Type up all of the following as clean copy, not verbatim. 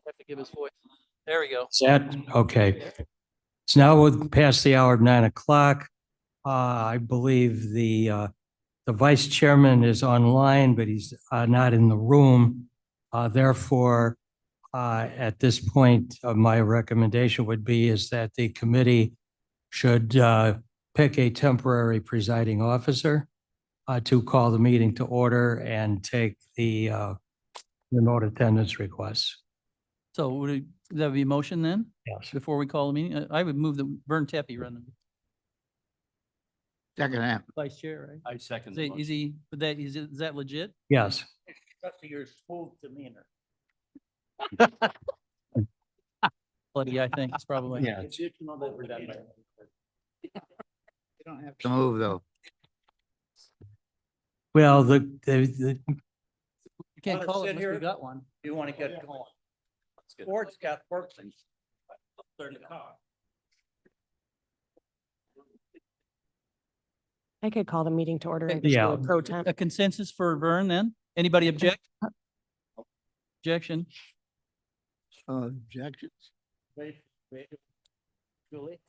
Have to give his voice. There we go. Is that, okay. It's now past the hour of 9 o'clock. I believe the vice chairman is online, but he's not in the room. Therefore, at this point, my recommendation would be is that the committee should pick a temporary presiding officer to call the meeting to order and take the remote attendance requests. So That would be a motion then, Yes. before we call the meeting? I would move that Vern Tepe run the Second half. vice chair, right? I second. Is he, but that, is that legit? Yes. Your smooth demeanor. Bloody, I think it's probably. Yeah. To move though. Well, You can't Wanna call it sit unless here? we got one. You want to get going? Ford's got work things. Turn the car. I could call the meeting to order. Okay. and just do Yeah. a Pro temp. A consensus for Vern then? Anybody object? Objection? Objections? Julie?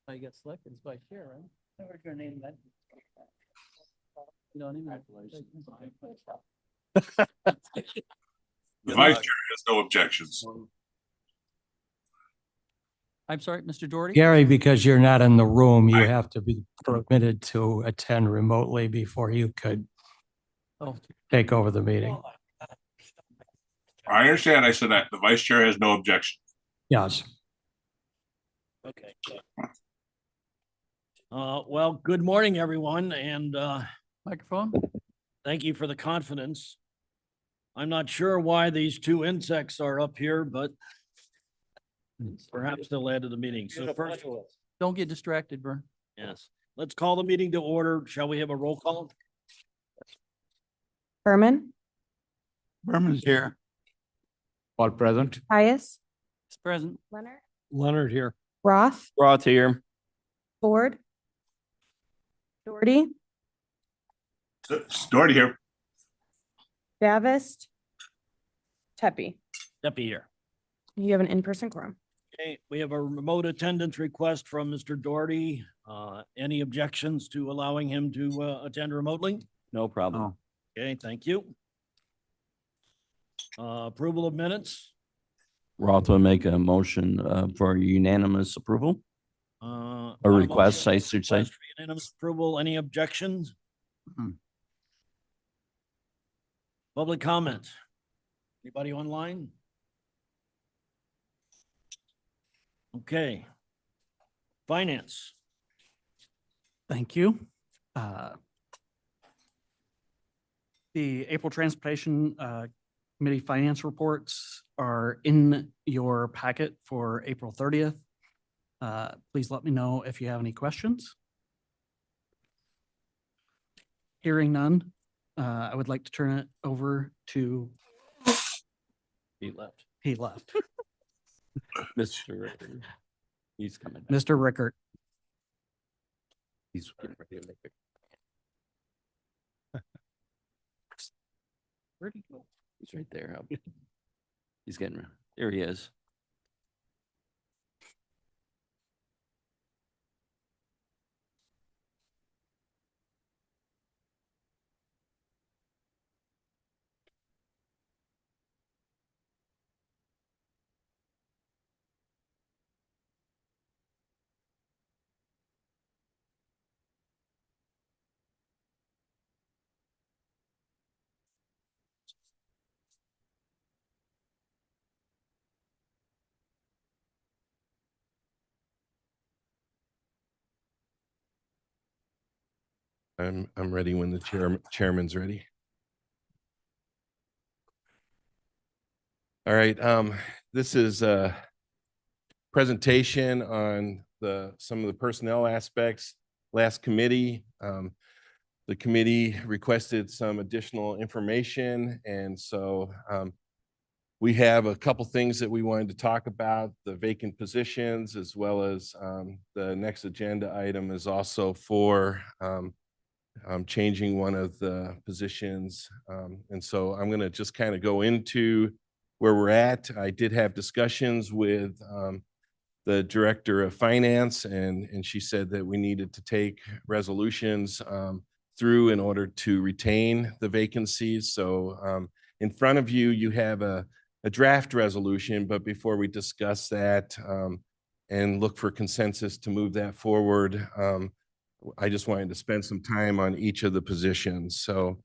I got selected as vice chair, right? Where's your name then? No, name. The vice chair has no objections. I'm sorry, Mr. Doherty? Gary, because you're not in the room, you I- have to be permitted to attend remotely before you could Oh, take over the meeting. I understand. I said that the vice chair has no objection. Yes. Okay. Well, good morning, everyone, and microphone? thank you for the confidence. I'm not sure why these two insects are up here, but perhaps they'll add to the meeting. So first, Don't get distracted, Vern. yes, let's call the meeting to order. Shall we have a roll call? Berman, Berman's here. All present. Pius, It's present. Leonard, Leonard here. Roth, Roth here. Ford, Doherty, Doherty here. Davist, Tepe. Deppie here. You have an in-person quorum. Okay, we have a remote attendance request from Mr. Doherty. Any objections to allowing him to attend remotely? No problem. Oh, Okay, thank you. Approval of minutes. Roth will make a motion for unanimous approval, A a request, I should say. Unanimous approval. Any objections? Mhm. Public comment. Anybody online? Okay. Finance. Thank you. The April Transportation Committee Finance Reports are in your packet for April 30th. Please let me know if you have any questions. Hearing none, I would like to turn it over to, He left. he left, Mr. Rickard. He's coming. back. Mr. Rickert. He's getting ready to make it. Where'd he go? He's right there. He's getting, there he is. I'm ready when the chairman's ready. All right, this is a presentation on some of the personnel aspects. Last committee, the committee requested some additional information, and so we have a couple things that we wanted to talk about, the vacant positions, as well as the next agenda item is also for changing one of the positions. And so I'm going to just kind of go into where we're at. I did have discussions with the director of finance, and she said that we needed to take resolutions through in order to retain the vacancies. So in front of you, you have a draft resolution, but before we discuss that and look for consensus to move that forward, I just wanted to spend some time on each of the positions. So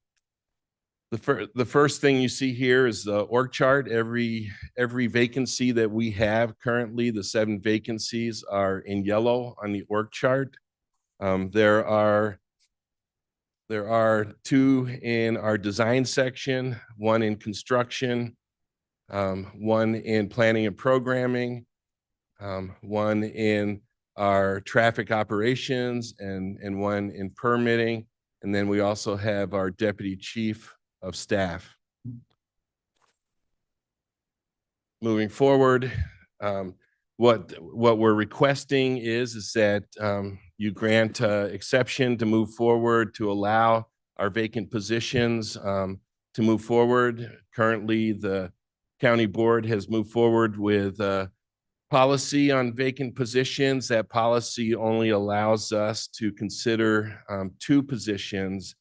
The first thing you see here is the org chart. Every vacancy that we have currently, the 7 vacancies are in yellow on the org chart. There are 2 in our design section, 1 in construction, 1 in planning and programming, 1 in our traffic operations, and 1 in permitting. And then we also have our deputy chief of staff. Moving forward, what we're requesting is that you grant exception to move forward to allow our vacant positions to move forward. Currently, the county board has moved forward with policy on vacant positions. That policy only allows us to consider 2 positions.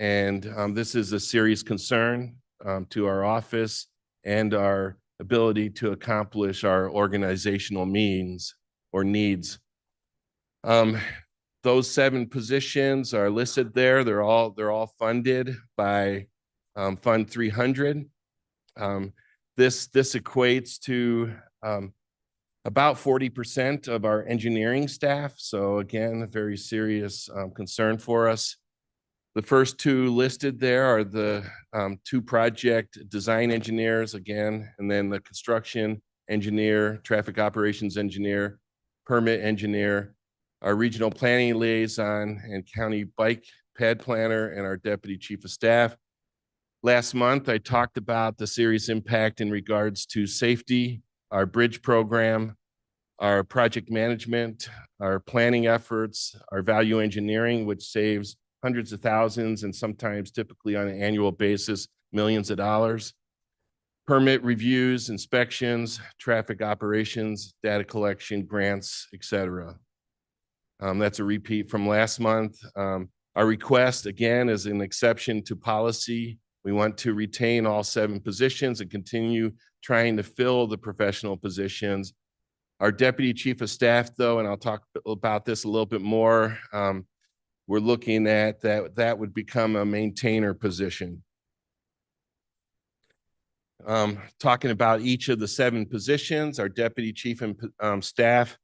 And this is a serious concern to our office and our ability to accomplish our organizational means or needs. Those 7 positions are listed there. They're all funded by Fund 300. This equates to about 40% of our engineering staff. So again, a very serious concern for us. The first 2 listed there are the 2 project design engineers again, and then the construction engineer, traffic operations engineer, permit engineer, our regional planning liaison and county bike pad planner, and our deputy chief of staff. Last month, I talked about the serious impact in regards to safety, our bridge program, our project management, our planning efforts, our value engineering, which saves hundreds of thousands and sometimes typically on an annual basis, millions of dollars. Permit reviews, inspections, traffic operations, data collection, grants, etc. That's a repeat from last month. Our request, again, is an exception to policy. We want to retain all 7 positions and continue trying to fill the professional positions. Our deputy chief of staff, though, and I'll talk about this a little bit more, we're looking at that would become a maintainer position. Talking about each of the 7 positions, our deputy chief and staff,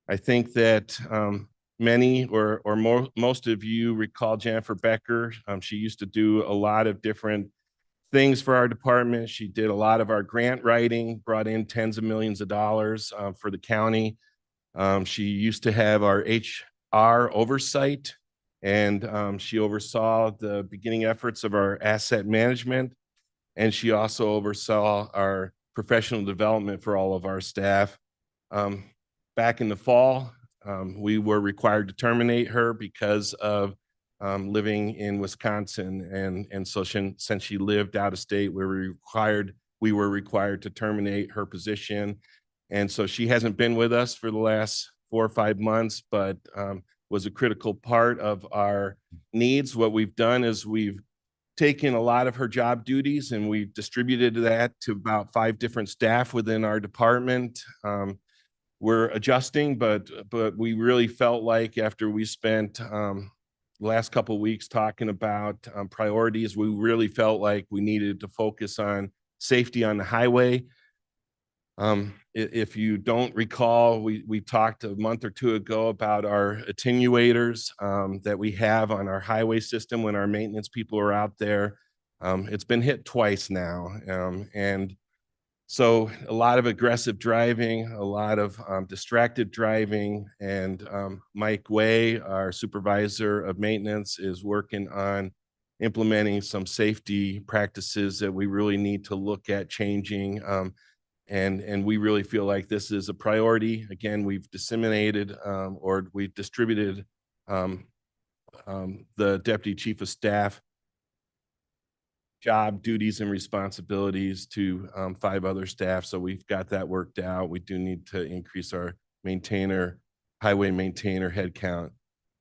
I think that many or most of you recall Jennifer Becker. She used to do a lot of different things for our department. She did a lot of our grant writing, brought in tens of millions of dollars for the county. She used to have our HR oversight, and she oversaw the beginning efforts of our asset management. And she also oversaw our professional development for all of our staff. Back in the fall, we were required to terminate her because of living in Wisconsin. And so since she lived out of state, we were required to terminate her position. And so she hasn't been with us for the last 4 or 5 months, but was a critical part of our needs. What we've done is we've taken a lot of her job duties and we've distributed that to about 5 different staff within our department. We're adjusting, but we really felt like after we spent the last couple of weeks talking about priorities, we really felt like we needed to focus on safety on the highway. If you don't recall, we talked a month or 2 ago about our attenuators that we have on our highway system when our maintenance people are out there. It's been hit twice now. And so a lot of aggressive driving, a lot of distracted driving, and Mike Way, our supervisor of maintenance, is working on implementing some safety practices that we really need to look at changing. And we really feel like this is a priority. Again, we've disseminated or we've distributed the deputy chief of staff job duties and responsibilities to 5 other staff. So we've got that worked out. We do need to increase our highway maintainer headcount.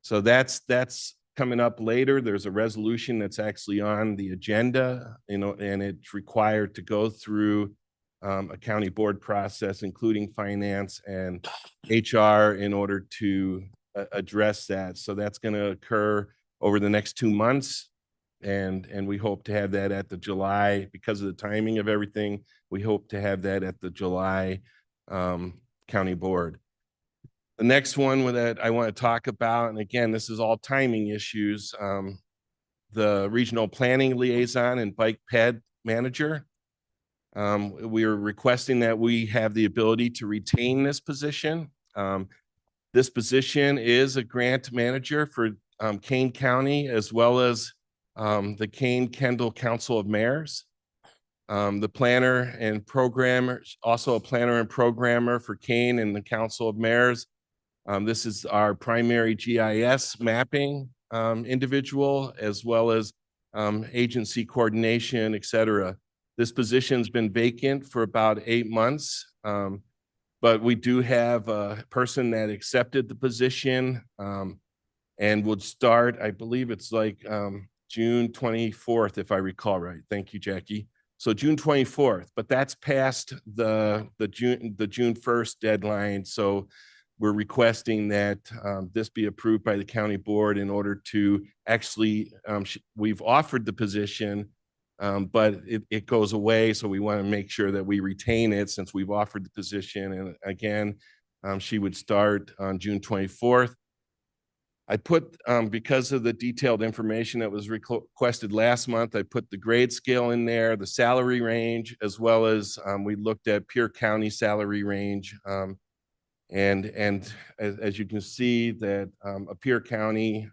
So that's coming up later. There's a resolution that's actually on the agenda, and it's required to go through a county board process, including finance and HR, in order to address that. So that's going to occur over the next 2 months. And we hope to have that at the July, because of the timing of everything, we hope to have that at the July county board. The next one that I want to talk about, and again, this is all timing issues, the regional planning liaison and bike ped manager. We are requesting that we have the ability to retain this position. This position is a grant manager for Kane County, as well as the Kane Kendall Council of Mayors. The planner and programmer, also a planner and programmer for Kane and the Council of Mayors. This is our primary GIS mapping individual, as well as agency coordination, et cetera. This position's been vacant for about 8 months, but we do have a person that accepted the position and would start, I believe it's like June 24th, if I recall right. Thank you, Jackie. So June 24th, but that's past the June 1st deadline. So we're requesting that this be approved by the county board in order to actually, we've offered the position, but it goes away. So we want to make sure that we retain it since we've offered the position. And again, she would start on June 24th. I put, because of the detailed information that was requested last month, I put the grade scale in there, the salary range, as well as we looked at Pierre County salary range. And as you can see that Pierre County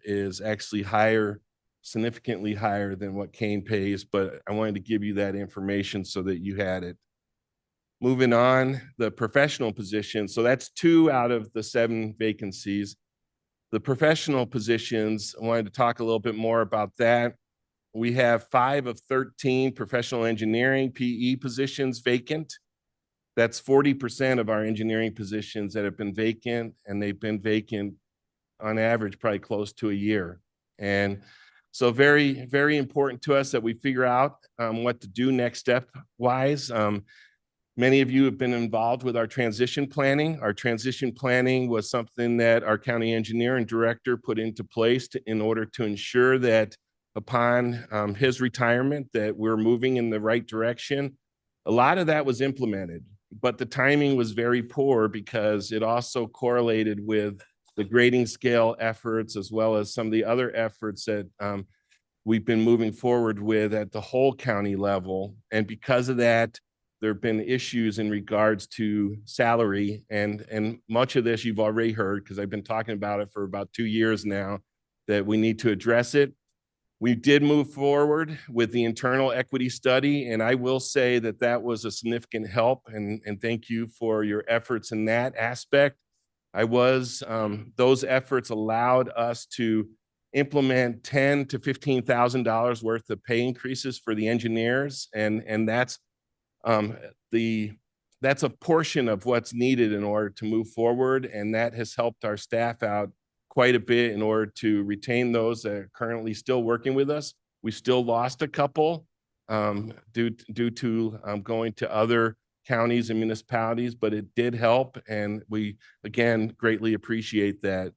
is actually higher, significantly higher than what Kane pays, but I wanted to give you that information so that you had it. Moving on, the professional position. So that's 2 out of the 7 vacancies. The professional positions, I wanted to talk a little bit more about that. We have 5 of 13 professional engineering PE positions vacant. That's 40% of our engineering positions that have been vacant, and they've been vacant on average probably close to a year. And so very, very important to us that we figure out what to do next step wise. Many of you have been involved with our transition planning. Our transition planning was something that our county engineer and director put into place in order to ensure that upon his retirement that we're moving in the right direction. A lot of that was implemented, but the timing was very poor because it also correlated with the grading scale efforts, as well as some of the other efforts that we've been moving forward with at the whole county level. And because of that, there have been issues in regards to salary, and much of this you've already heard because I've been talking about it for about 2 years now, that we need to address it. We did move forward with the internal equity study, and I will say that that was a significant help, and thank you for your efforts in that aspect. Those efforts allowed us to implement $10,000 to $15,000 worth of pay increases for the engineers, and that's a portion of what's needed in order to move forward, and that has helped our staff out quite a bit in order to retain those that are currently still working with us. We still lost a couple due to going to other counties and municipalities, but it did help, and we again greatly appreciate that.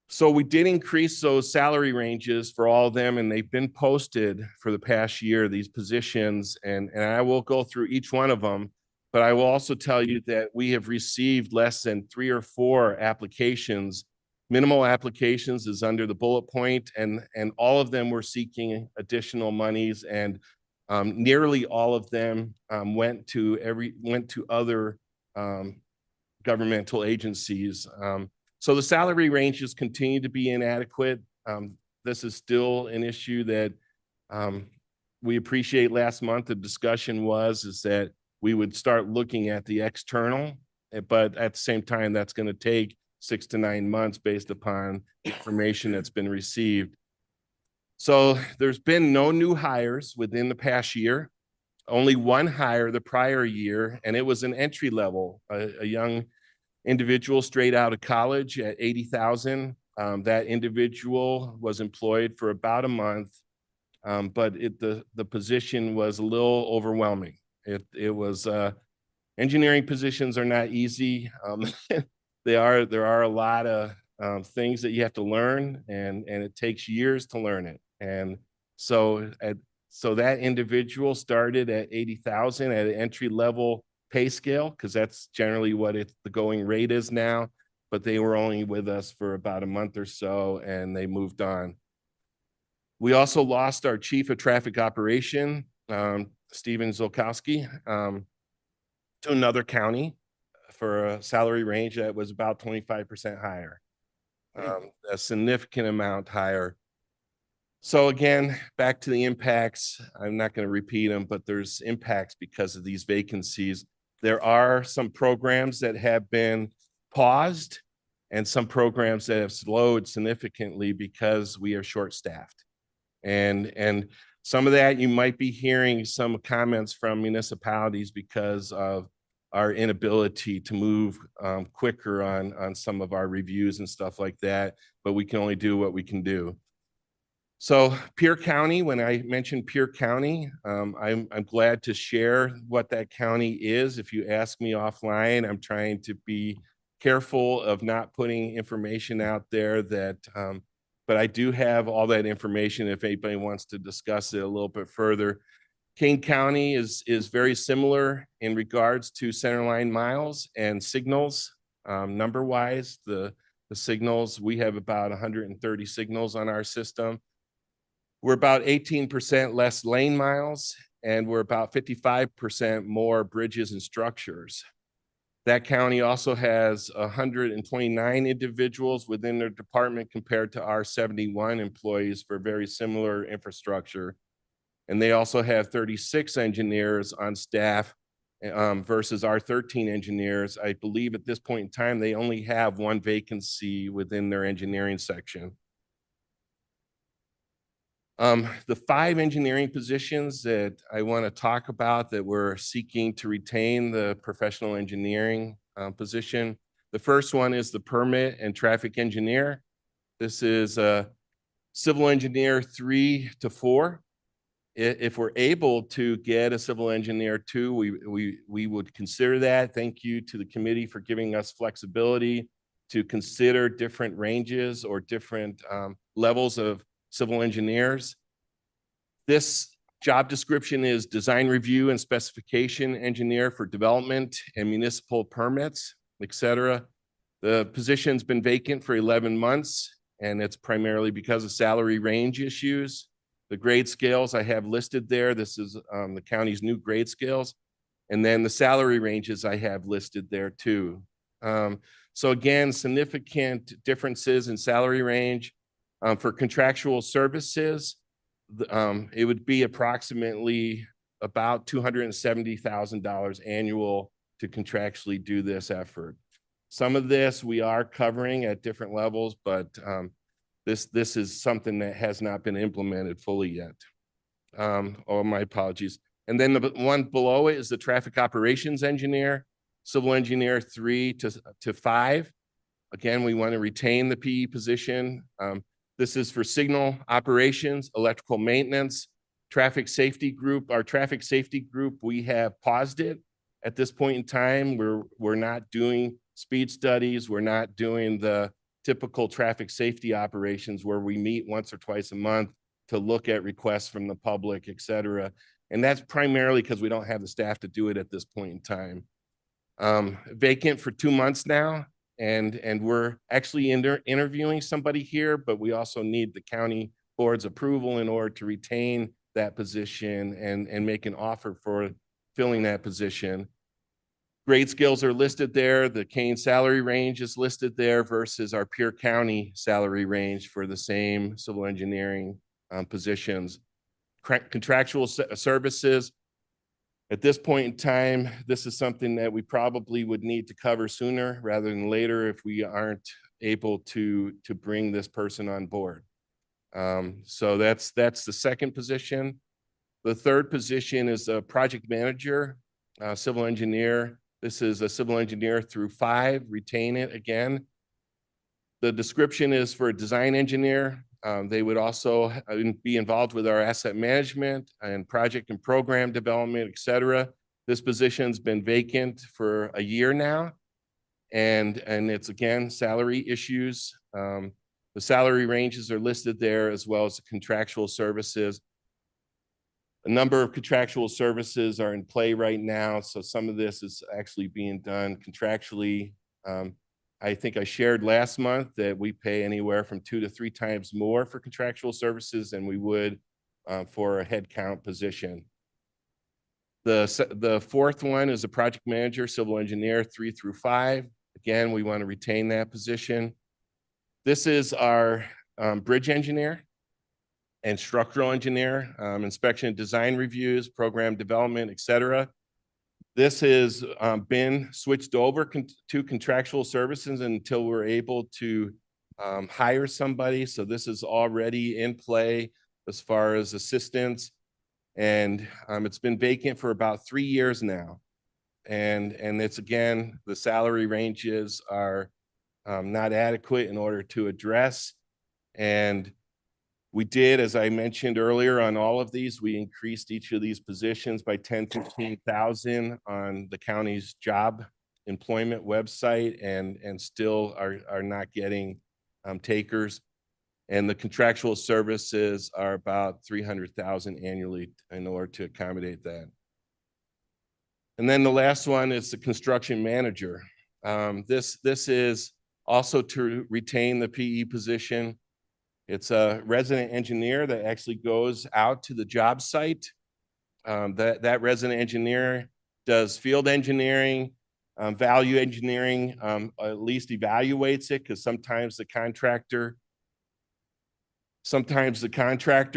So we did increase those salary ranges for all of them, and they've been posted for the past year, these positions, and I will go through each one of them, but I will also tell you that we have received less than 3 or 4 applications. Minimal applications is under the bullet point, and all of them were seeking additional monies, and nearly all of them went to other governmental agencies. So the salary ranges continue to be inadequate. This is still an issue that we appreciate. Last month, the discussion is that we would start looking at the external, but at the same time, that's going to take 6 to 9 months based upon information that's been received. So there's been no new hires within the past year, only 1 hire the prior year, and it was an entry level, a young individual straight out of college at $80,000. That individual was employed for about a month, but the position was a little overwhelming. It was engineering positions are not easy. There are a lot of things that you have to learn, and it takes years to learn it. And so so that individual started at 80,000 at an entry level pay scale, because that's generally what the going rate is now. But they were only with us for about a month or so and they moved on. We also lost our chief of traffic operation, Steven Zolkowski, to another county for a salary range that was about 25% higher, a significant amount higher. So again, back to the impacts. I'm not going to repeat them, but there's impacts because of these vacancies. There are some programs that have been paused and some programs that have slowed significantly because we are short-staffed. And some of that you might be hearing some comments from municipalities because of our inability to move quicker on some of our reviews and stuff like that, but we can only do what we can do. So Pierre County, when I mentioned Pierre County, I'm glad to share what that county is. If you ask me offline, I'm trying to be careful of not putting information out there that, but I do have all that information if anybody wants to discuss it a little bit further. Kane County is very similar in regards to centerline miles and signals. Number wise, the signals, we have about 130 signals on our system. We're about 18% less lane miles, and we're about 55% more bridges and structures. That county also has 129 individuals within their department compared to our 71 employees for very similar infrastructure. And they also have 36 engineers on staff versus our 13 engineers. I believe at this point in time, they only have one vacancy within their engineering section. The 5 engineering positions that I want to talk about that we're seeking to retain the professional engineering position. The first one is the permit and traffic engineer. This is a civil engineer 3 to 4. If we're able to get a civil engineer 2, we would consider that. Thank you to the committee for giving us flexibility to consider different ranges or different levels of civil engineers. This job description is design review and specification engineer for development and municipal permits, etc. The position's been vacant for 11 months, and it's primarily because of salary range issues. The grade scales I have listed there. This is the county's new grade scales. And then the salary ranges I have listed there too. So again, significant differences in salary range. For contractual services, it would be approximately about $270,000 annual to contractually do this effort. Some of this we are covering at different levels, but this is something that has not been implemented fully yet. Oh, my apologies. And then the one below it is the traffic operations engineer, civil engineer 3 to 5. Again, we want to retain the PE position. This is for signal operations, electrical maintenance, traffic safety group. Our traffic safety group, we have paused it at this point in time. We're not doing speed studies. We're not doing the typical traffic safety operations where we meet once or twice a month to look at requests from the public, et cetera. And that's primarily because we don't have the staff to do it at this point in time. Vacant for 2 months now. And we're actually interviewing somebody here, but we also need the county board's approval in order to retain that position and make an offer for filling that position. Grade scales are listed there. The Kane salary range is listed there versus our Pierre County salary range for the same civil engineering positions. Contractual services. At this point in time, this is something that we probably would need to cover sooner rather than later if we aren't able to bring this person on board. So that's the second position. The third position is a project manager, civil engineer. This is a civil engineer through 5, retain it again. The description is for a design engineer. They would also be involved with our asset management and project and program development, et cetera. This position's been vacant for a year now. And it's again, salary issues. The salary ranges are listed there as well as the contractual services. A number of contractual services are in play right now, so some of this is actually being done contractually. I think I shared last month that we pay anywhere from 2 to 3 times more for contractual services than we would for a headcount position. The fourth one is a project manager, civil engineer, 3 through 5. Again, we want to retain that position. This is our bridge engineer and structural engineer, inspection and design reviews, program development, et cetera. This has been switched over to contractual services until we're able to hire somebody. So this is already in play as far as assistance. And it's been vacant for about 3 years now. And it's, again, the salary ranges are not adequate in order to address. And we did, as I mentioned earlier, on all of these, we increased each of these positions by 10, 15,000 on the county's job employment website, and still are not getting takers. And the contractual services are about 300,000 annually in order to accommodate that. And then the last one is the construction manager. This is also to retain the PE position. It's a resident engineer that actually goes out to the job site. That resident engineer does field engineering, value engineering, at least evaluates it, because sometimes the contractor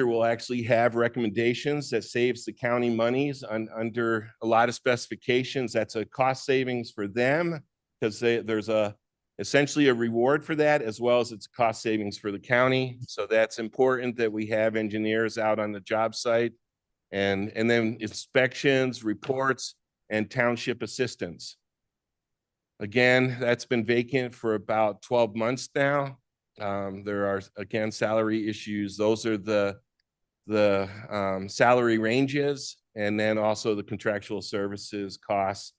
will actually have recommendations that saves the county monies under a lot of specifications. That's a cost savings for them, because there's essentially a reward for that, as well as it's cost savings for the county. So that's important that we have engineers out on the job site, and then inspections, reports, and township assistance. Again, that's been vacant for about 12 months now. There are, again, salary issues. Those are the salary ranges, and then also the contractual services costs.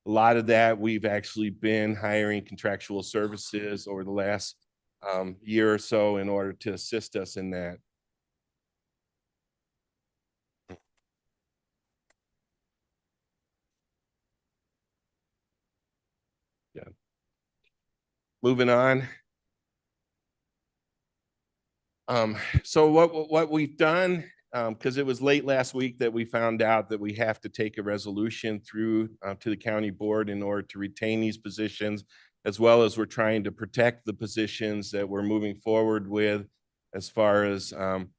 A lot of that, we've actually been hiring contractual services over the last year or so in order to assist us in that. Yeah. Moving on. So what we've done, because it was late last week that we found out that we have to take a resolution through to the county board in order to retain these positions, as well as we're trying to protect the positions that we're moving forward with, as far as an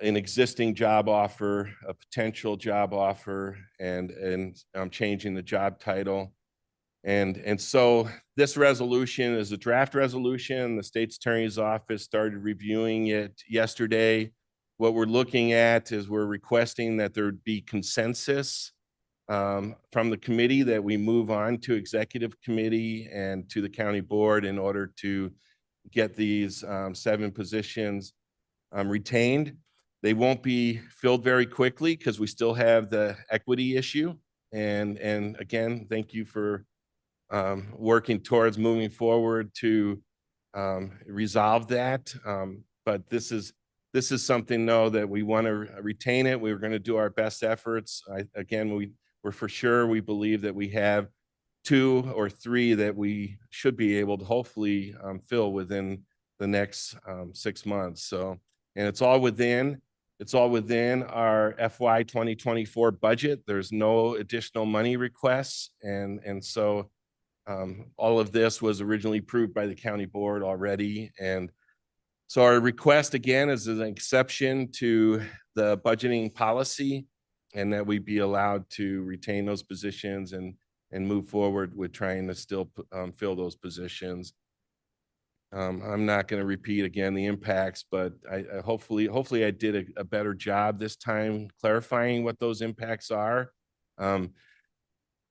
existing job offer, a potential job offer, and changing the job title. And so this resolution is a draft resolution. The state's attorney's office started reviewing it yesterday. What we're looking at is we're requesting that there be consensus from the committee that we move on to executive committee and to the county board in order to get these 7 positions retained. They won't be filled very quickly because we still have the equity issue. And again, thank you for working towards moving forward to resolve that. But this is something, though, that we want to retain it. We're going to do our best efforts. We're for sure, we believe that we have 2 or 3 that we should be able to hopefully fill within the next 6 months. So, and it's all within our FY 2024 budget. There's no additional money requests. And so all of this was originally approved by the county board already. And so our request, again, is an exception to the budgeting policy, and that we be allowed to retain those positions and move forward with trying to still fill those positions. I'm not going to repeat again the impacts, but I hopefully I did a better job this time clarifying what those impacts are.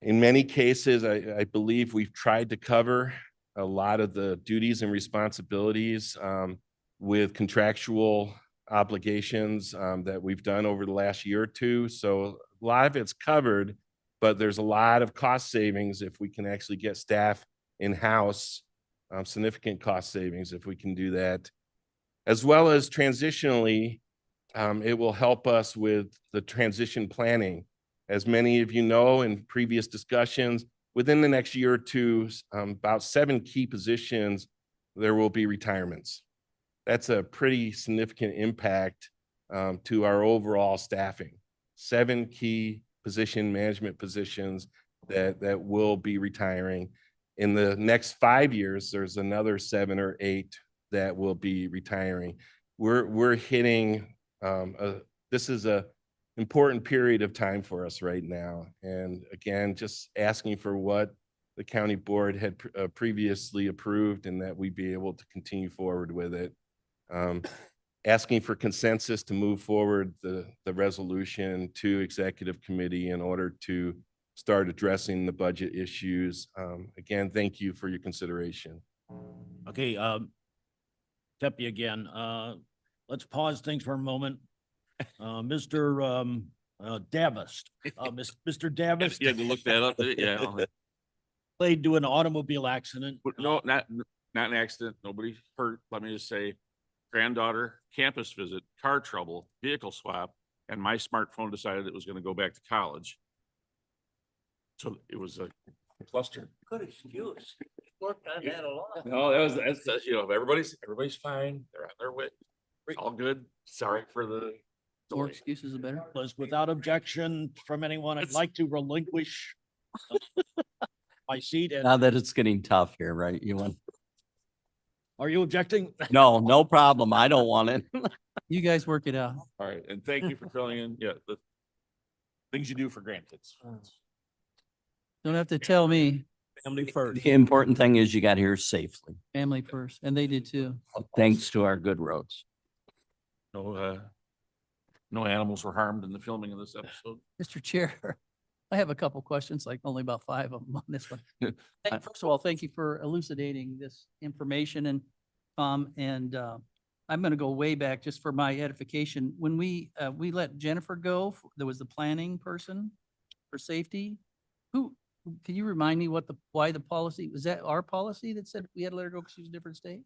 In many cases, I believe we've tried to cover a lot of the duties and responsibilities with contractual obligations that we've done over the last year or 2. So a lot of it's covered, but there's a lot of cost savings if we can actually get staff in-house significant cost savings if we can do that. As well as transitionally, it will help us with the transition planning. As many of you know in previous discussions, within the next year or two, about 7 key positions, there will be retirements. That's a pretty significant impact to our overall staffing. 7 key management positions that will be retiring. In the next 5 years, there's another 7 or 8 that will be retiring. We're hitting this is a important period of time for us right now. And again, just asking for what the county board had previously approved and that we be able to continue forward with it. Asking for consensus to move forward the resolution to executive committee in order to start addressing the budget issues. Again, thank you for your consideration. Okay, Tepe again, let's pause things for a moment. Mr. Davis, Mr. Davis. You had to look that up, yeah. Played to an automobile accident. No, not an accident, nobody hurt. Let me just say, granddaughter, campus visit, car trouble, vehicle swap, and my smartphone decided it was going to go back to college. So it was a cluster. Good excuse. Worked on that a lot. No, that's you know, everybody's fine. They're on their way. It's all good. Sorry for the More delay. excuses are better. Was without objection from anyone, I'd like to relinquish my seat. Now And that it's getting tough here, right? You want, are you objecting? no problem. I don't want it. You guys work it out. All right, and thank you for filling in. Yeah, the things you do for grandkids. Don't have to tell me, Family first. The important thing is you got here safely, family first, and they did too. thanks to our good roads. No, no animals were harmed in the filming of this episode. Mr. Chair, I have a couple questions, like only about 5 of them on this one. First of all, thank you for elucidating this information and I'm going to go way back just for my edification. When we let Jennifer go, there was the planning person for safety. Can you remind me why the policy, was that our policy that said we had to let her go because she was a different state?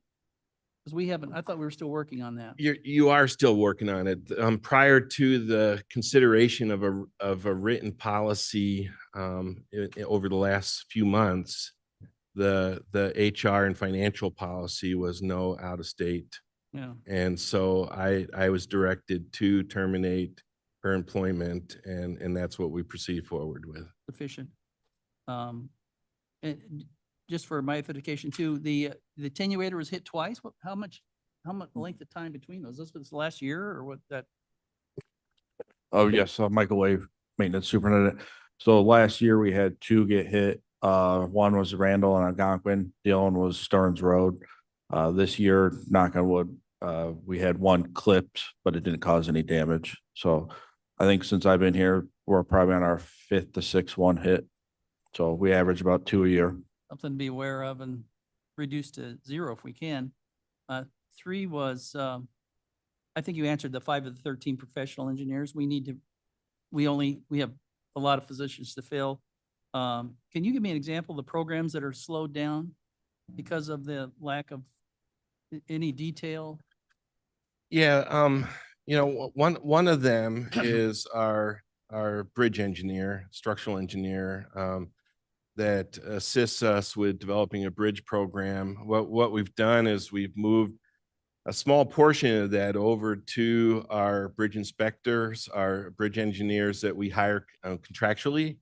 Because we haven't, I thought we were still working on that. You are still working on it. Prior to the consideration of a written policy over the last few months, the HR and financial policy was no out of state. Yeah. And so I was directed to terminate her employment, and that's what we proceed forward with. Sufficient. And just for my edification too, the attenuator was hit twice. How much length of time between those? This was last year or what that? Oh, yes, microwave maintenance superintendent. So last year we had 2 get hit. One was Randall and Algonquin. The other one was Stearns Road. This year, knock on wood, we had 1 clipped, but it didn't cause any damage. So I think since I've been here, we're probably on our 5th to 6th one hit. So we average about 2 a year. Something to be aware of and reduce to 0 if we can. 3 was, I think you answered the 5 of the 13 professional engineers. We have a lot of positions to fill. Can you give me an example of the programs that are slowed down because of the lack of any detail? Yeah, one of them is our bridge engineer, structural engineer, that assists us with developing a bridge program. What we've done is we've moved a small portion of that over to our bridge inspectors, our bridge engineers that we hire contractually.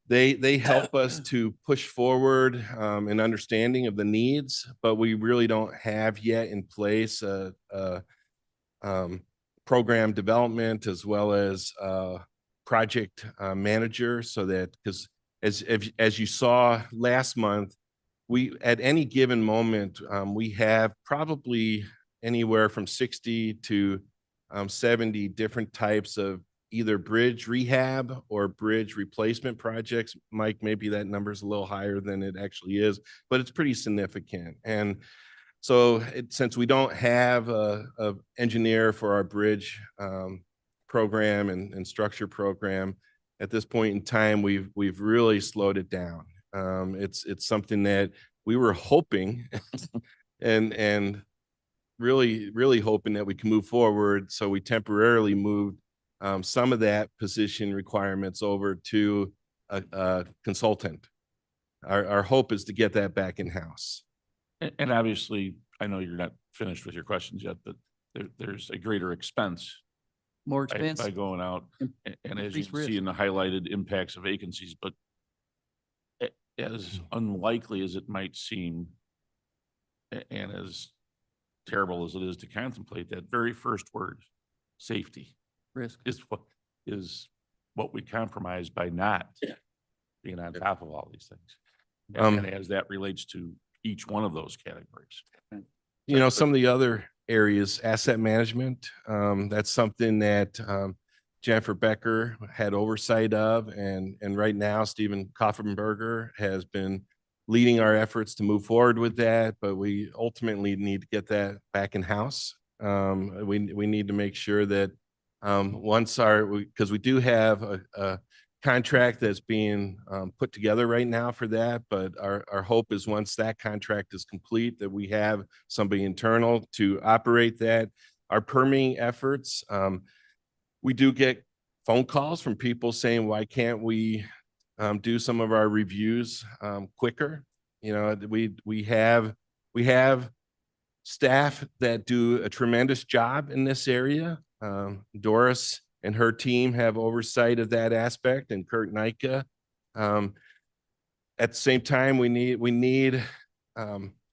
They help us to push forward an understanding of the needs, but we really don't have yet in place a program development as well as project manager, so that, because as you saw last month, we at any given moment we have probably anywhere from 60 to 70 different types of either bridge rehab or bridge replacement projects. Mike, maybe that number is a little higher than it actually is, but it's pretty significant. And so since we don't have a engineer for our bridge program and structure program, at this point in time, we've really slowed it down. It's something that we were hoping and really hoping that we can move forward. So we temporarily moved some of that position requirements over to a consultant. Our hope is to get that back in-house. And obviously, I know you're not finished with your questions yet, but there's a greater expense More by expense. going out. And as you Increased can see risk. in the highlighted impacts of vacancies, but as unlikely as it might seem, and as terrible as it is to contemplate, that very first word, safety, Risk. is what we compromise by not being on top of all these things. Um, And as that relates to each one of those categories. You know, some of the other areas, asset management, that's something that Jennifer Becker had oversight of, and right now Stephen Koffenberger has been leading our efforts to move forward with that, but we ultimately need to get that back in house. We need to make sure that because we do have a contract that's being put together right now for that, but our hope is once that contract is complete, that we have somebody internal to operate that. Our permitting efforts, we do get phone calls from people saying, why can't we do some of our reviews quicker? You know, we have staff that do a tremendous job in this area. Doris and her team have oversight of that aspect, and Kurt Nika. At the same time, we need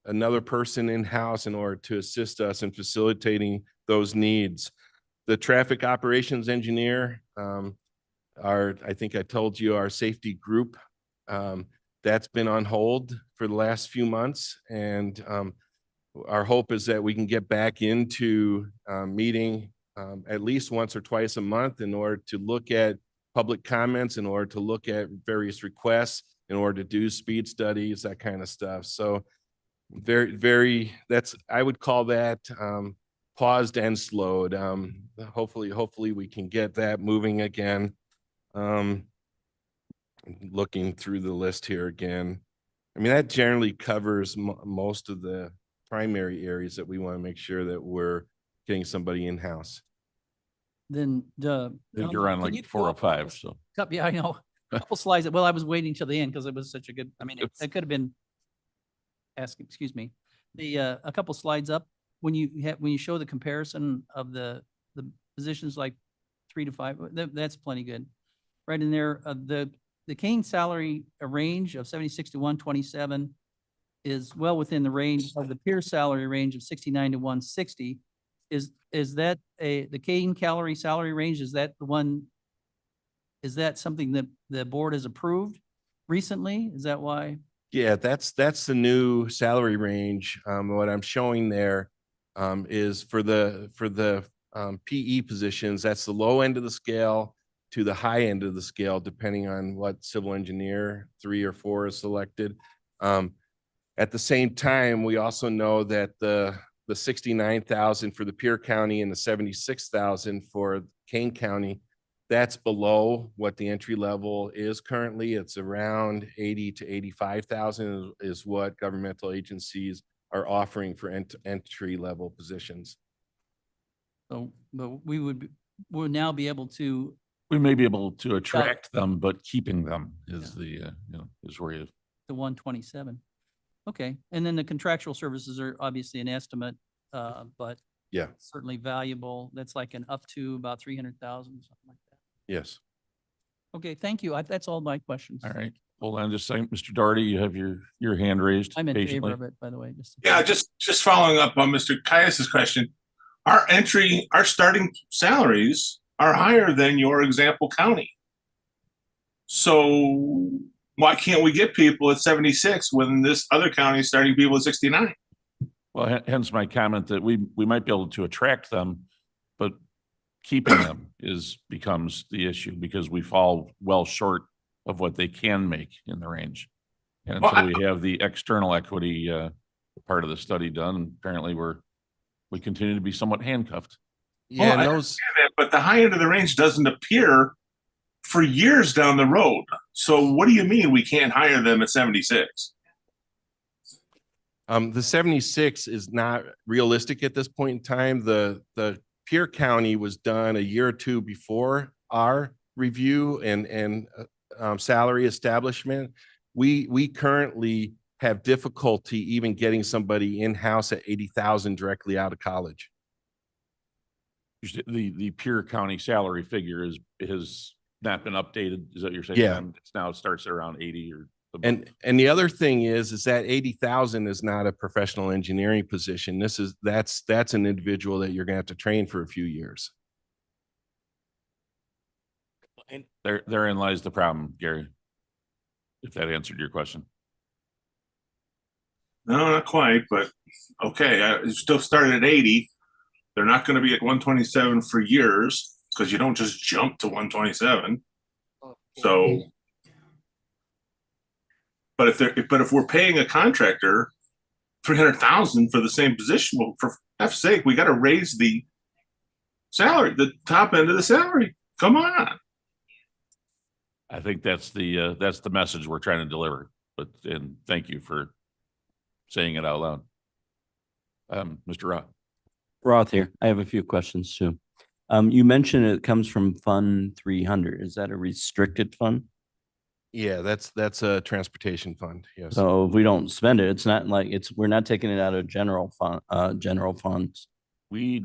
another person in-house in order to assist us in facilitating those needs. The traffic operations engineer, I think I told you, our safety group, that's been on hold for the last few months. And our hope is that we can get back into meeting at least once or twice a month in order to look at public comments, in order to look at various requests, in order to do speed studies, that kind of stuff. So I would call that paused and slowed. Hopefully we can get that moving again. Looking through the list here again. I mean, that generally covers most of the primary areas that we want to make sure that we're getting somebody in-house. Then You're on can you like 4 or go 5, so. Yeah, I know. Couple slides. Well, I was waiting till the end because it was such a good, I mean, it could have been excuse me. A couple slides up, when you show the comparison of the positions like 3 to 5, that's plenty good. Right in there, the Kane salary range of 76 to 127 is well within the range of the peer salary range of 69 to 160. Is that the Kane salary range? Is that the one? Is that something that the board has approved recently? Is that why? Yeah, that's the new salary range. What I'm showing there is for the PE positions, that's the low end of the scale to the high end of the scale, depending on what civil engineer 3 or 4 is selected. At the same time, we also know that the 69,000 for the Pierre County and the 76,000 for Kane County, that's below what the entry level is currently. It's around 80 to 85,000 is what governmental agencies are offering for entry level positions. So, but we'll now be able to, We may be able to attract them, but keeping them is is where you. the 127. Okay, and then the contractual services are obviously an estimate, but Yeah, certainly valuable. That's like an up to about 300,000, something like that. yes. Okay, thank you. That's all my questions. All right, hold on just a second. Mr. Doherty, you have your hand raised I'm in favor patiently. of it, by the way. Yeah, just following up on Mr. Caius's question. Our starting salaries are higher than your example county. So why can't we get people at 76 when this other county is starting people at 69? Well, hence my comment that we might be able to attract them, but keeping them becomes the issue because we fall well short of what they can make in the range. And Well, until we have the external equity part of the study done, apparently we continue to be somewhat handcuffed. Yeah, I and those, understand that, but the high end of the range doesn't appear for years down the road. So what do you mean we can't hire them at 76? The 76 is not realistic at this point in time. The Pierre County was done a year or two before our review and salary establishment. We currently have difficulty even getting somebody in-house at 80,000 directly out of college. The Pierre County salary figure has not been updated. Is that what you're saying? Yeah. It's now starts at around 80 or. And the other thing is that 80,000 is not a professional engineering position. That's an individual that you're gonna have to train for a few years. And Therein lies the problem, Gary. If that answered your question. no, not quite, but okay, you still started at 80. They're not going to be at 127 for years because you don't just jump to 127. So, but if we're paying a contractor 300,000 for the same position, well, for F's sake, we got to raise the salary, the top end of the salary. Come on. I think that's the message we're trying to deliver, and thank you for saying it out loud. Mr. Roth. Roth here. I have a few questions too. You mentioned it comes from Fund 300. Is that a restricted fund? Yeah, that's a transportation fund. Yes. So if we don't spend it, it's not like we're not taking it out of general funds. We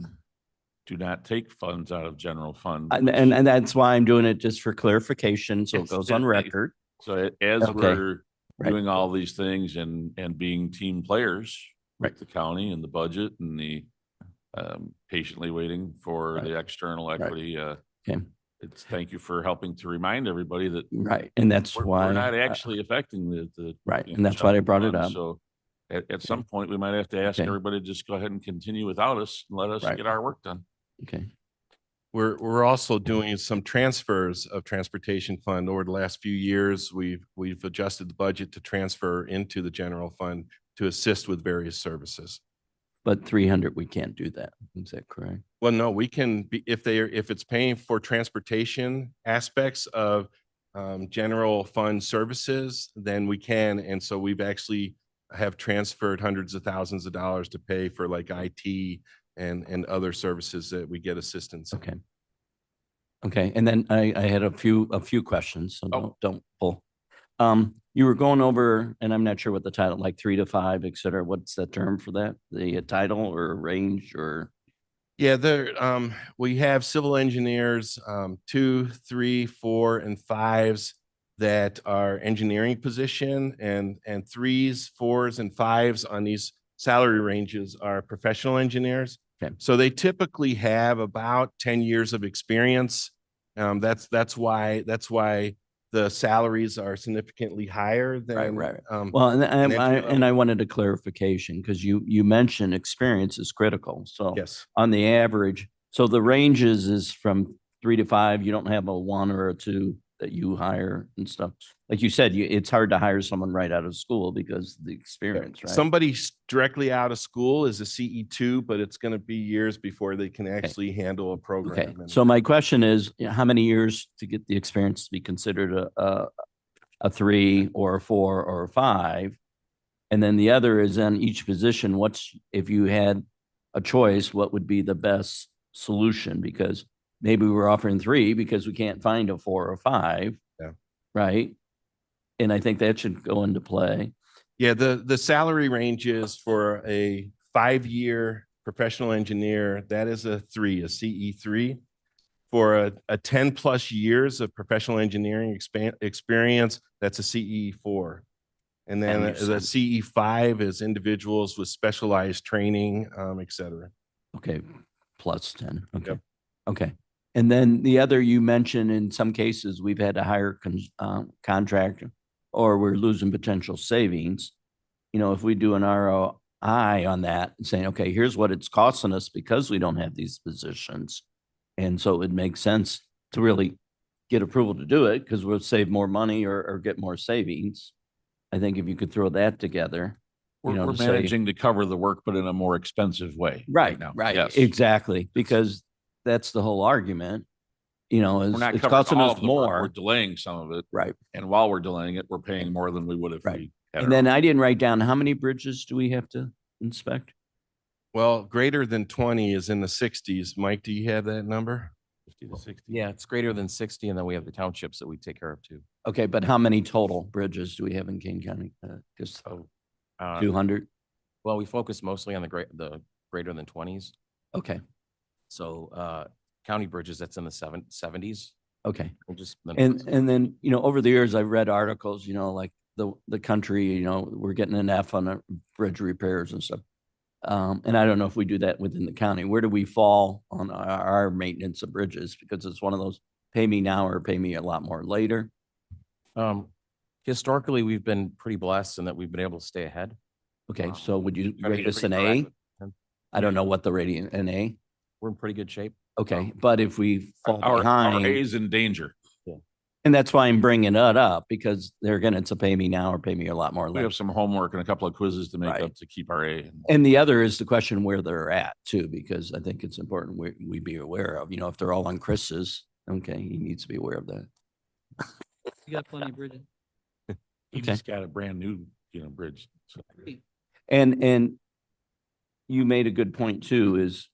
do not take funds out of general fund. And that's why I'm doing it just for clarification. So it Yes, goes on definitely. record. So as Okay. we're Right. doing all these things and being team players Right. with the county and the budget and the patiently waiting for Right. the external equity. Okay. It's thank you for helping to remind everybody that Right. And that's why. we're not actually affecting the. Right, you and know, that's why I general brought it fund. up. So at some point, we might have to ask Okay. everybody to just go ahead and continue without us and let us Right. get our work done. Okay. We're also doing some transfers of transportation fund over the last few years. We've adjusted the budget to transfer into the general fund to assist with various services. But 300, we can't do that. Is that correct? Well, no, we can be, if it's paying for transportation aspects of general fund services, then we can. And so we've actually have transferred hundreds of thousands of dollars to pay for like IT and other services that we get assistance. Okay. Okay. And then I had a few questions, so Oh. don't pull. You were going over, and I'm not sure what the title, like 3 to 5, et cetera. What's the term for that? The title or range or? Yeah, we have civil engineers, 2, 3, 4, and 5s that are engineering position and 3s, 4s, and 5s on these salary ranges are professional engineers. Okay. So they typically have about 10 years of experience. That's why the salaries are significantly higher than. Right. Well, Well, and entry I level. wanted a clarification because you mentioned experience is critical. So yes. on the average, so the ranges is from 3 to 5. You don't have a 1 or a 2 that you hire and stuff. Like you said, it's hard to hire someone right out of school because of the experience, right? Somebody directly out of school is a CE2, but it's going to be years before they can actually handle a program. Okay, And- so my question is, how many years to get the experience to be considered a 3 or a 4 or a 5? And then the other is on each position, if you had a choice, what would be the best solution? Because maybe we're offering 3 because we can't find a 4 or 5. Yeah. Right? And I think that should go into play. Yeah, the salary ranges for a 5-year professional engineer, that is a 3, a CE3. For a 10 plus years of professional engineering experience, that's a CE4. And then And you the said- CE5 is individuals with specialized training, et cetera. Okay, plus 10. Okay. Yep. Okay. And then the other, you mentioned in some cases, we've had to hire contractor or we're losing potential savings. You know, if we do an ROI on that and saying, okay, here's what it's costing us because we don't have these positions. And so it makes sense to really get approval to do it because we'll save more money or get more savings. I think if you could throw that together. We're to say- managing to cover the work, but in a more expensive way. Right, now. right, Yes. exactly, because that's the whole argument, is We're not it's covering costing all us of the work. We're more. delaying some of it. Right, And while we're delaying it, we're paying more than we would if Right. we And then I didn't write down, how many bridges do we have to inspect? Well, greater than 20 is in the 60s. Mike, do you have that number? 50 to 60? Yeah, it's greater than 60, and then we have the townships that we take care of too. Okay, but how many total bridges do we have in Kane County? Just So, uh, 200? well, we focus mostly on the greater than 20s. Okay, So, county bridges, that's in the 70s. okay. We'll just. And then, over the years, I've read articles, like the country, we're getting an F on bridge repairs and stuff. And I don't know if we do that within the county. Where do we fall on our maintenance of bridges? Because it's one of those pay me now or pay me a lot more later. Historically, we've been pretty blessed in that we've been able to stay ahead. Okay, so would you Try to rate be us an pretty A? proactive. I don't know what the rating, an A? We're in pretty good shape. Okay, but if we fall Our behind, A's in danger. and that's why I'm bringing it up, because they're gonna, it's a pay me now or pay me a lot more We later. have some homework and a couple of quizzes to make Right. up to keep our A. And the other is the question where they're at too, because I think it's important we be aware of, if they're all on Chris's, okay, he needs to be aware of that. You got plenty of bridges. He Okay. just got a brand new, bridge. So- And you made a good point too, is,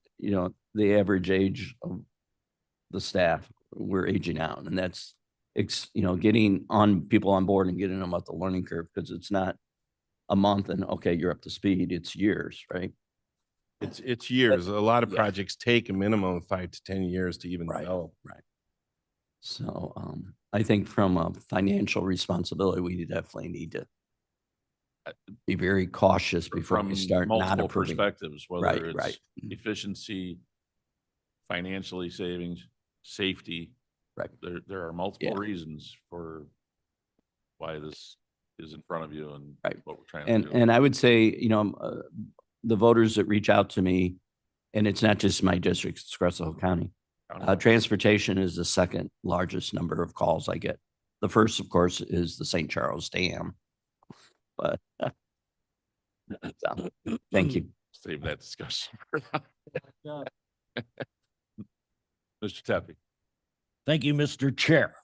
the average age of the staff, we're aging out, and that's, getting people on board and getting them up the learning curve, because it's not a month and, okay, you're up to speed, it's years, right? It's years. A lot of Yeah. projects take a minimum of 5 to 10 years to even Right. develop. Right. So, I think from a financial responsibility, we definitely need to be very cautious before From we start not multiple approving. perspectives, Right, whether right. it's efficiency, financially savings, safety. Right. There are multiple Yeah. reasons for why this is in front of you and Right. what we're trying to And, do. and I would say, the voters that reach out to me, and it's not just my district, it's across the whole county. Transportation is the second largest number of calls I get. The first, of course, is the St. Charles Dam. But, so, thank you. Save that discussion. Mr. Tepe. Thank you, Mr. Chair.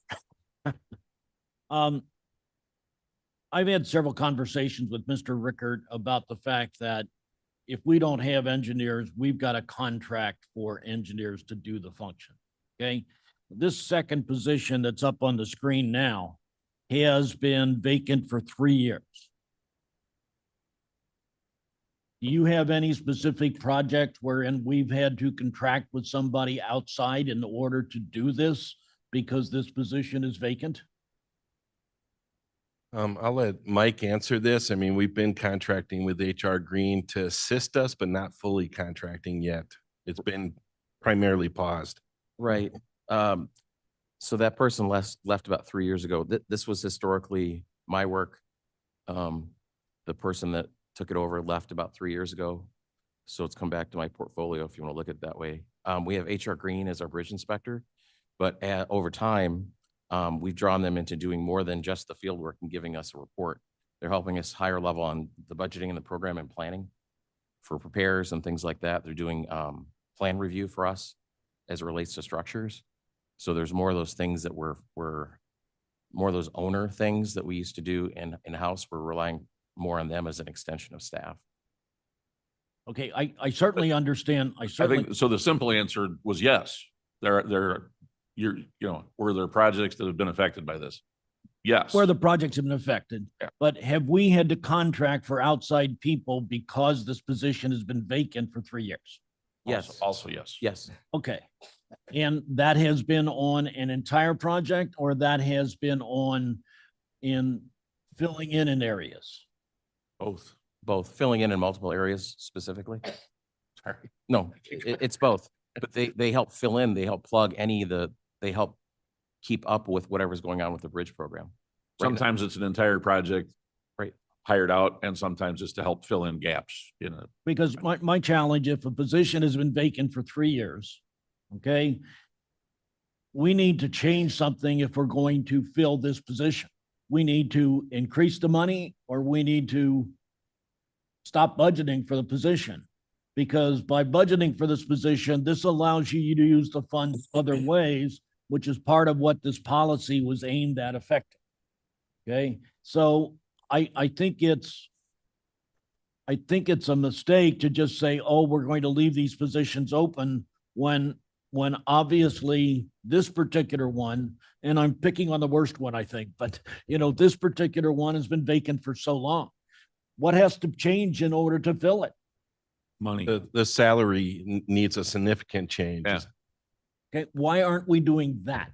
I've had several conversations with Mr. Rickard about the fact that if we don't have engineers, we've got a contract for engineers to do the function. Okay? This second position that's up on the screen now has been vacant for 3 years. Do you have any specific project wherein we've had to contract with somebody outside in order to do this because this position is vacant? I'll let Mike answer this. I mean, we've been contracting with HR Green to assist us, but not fully contracting yet. It's been primarily paused. Right. So that person left about 3 years ago. This was historically my work. The person that took it over left about 3 years ago. So it's come back to my portfolio if you want to look at it that way. We have HR Green as our bridge inspector, but over time, we've drawn them into doing more than just the field work and giving us a report. They're helping us higher level on the budgeting and the program and planning for repairs and things like that. They're doing plan review for us as it relates to structures. So there's more of those things that we're more of those owner things that we used to do in-house. We're relying more on them as an extension of staff. Okay, I certainly understand. I I certainly, think, so the simple answer was yes. Were there projects that have been affected by this? Yes. where the projects have been affected. Yeah. But have we had to contract for outside people because this position has been vacant for 3 years? Yes. Also, yes. Yes. Okay. And that has been on an entire project, or that has been in filling in areas? Both filling in multiple areas specifically. Sorry. No, it's both, but they help fill in, they help plug they help keep up with whatever's going on with the bridge program. Right now. Sometimes it's an entire project. Right. Hired out, and sometimes it's to help fill in gaps, Because my challenge, if a position has been vacant for 3 years, okay, we need to change something if we're going to fill this position. We need to increase the money, or we need to stop budgeting for the position. Because by budgeting for this position, this allows you to use the funds other ways, which is part of what this policy was aimed at affecting. Okay, so I think it's a mistake to just say, oh, we're going to leave these positions open when obviously this particular one, and I'm picking on the worst one, I think, but this particular one has been vacant for so long. What has to change in order to fill it? Money. The salary needs a significant change. Yeah. Okay, why aren't we doing that?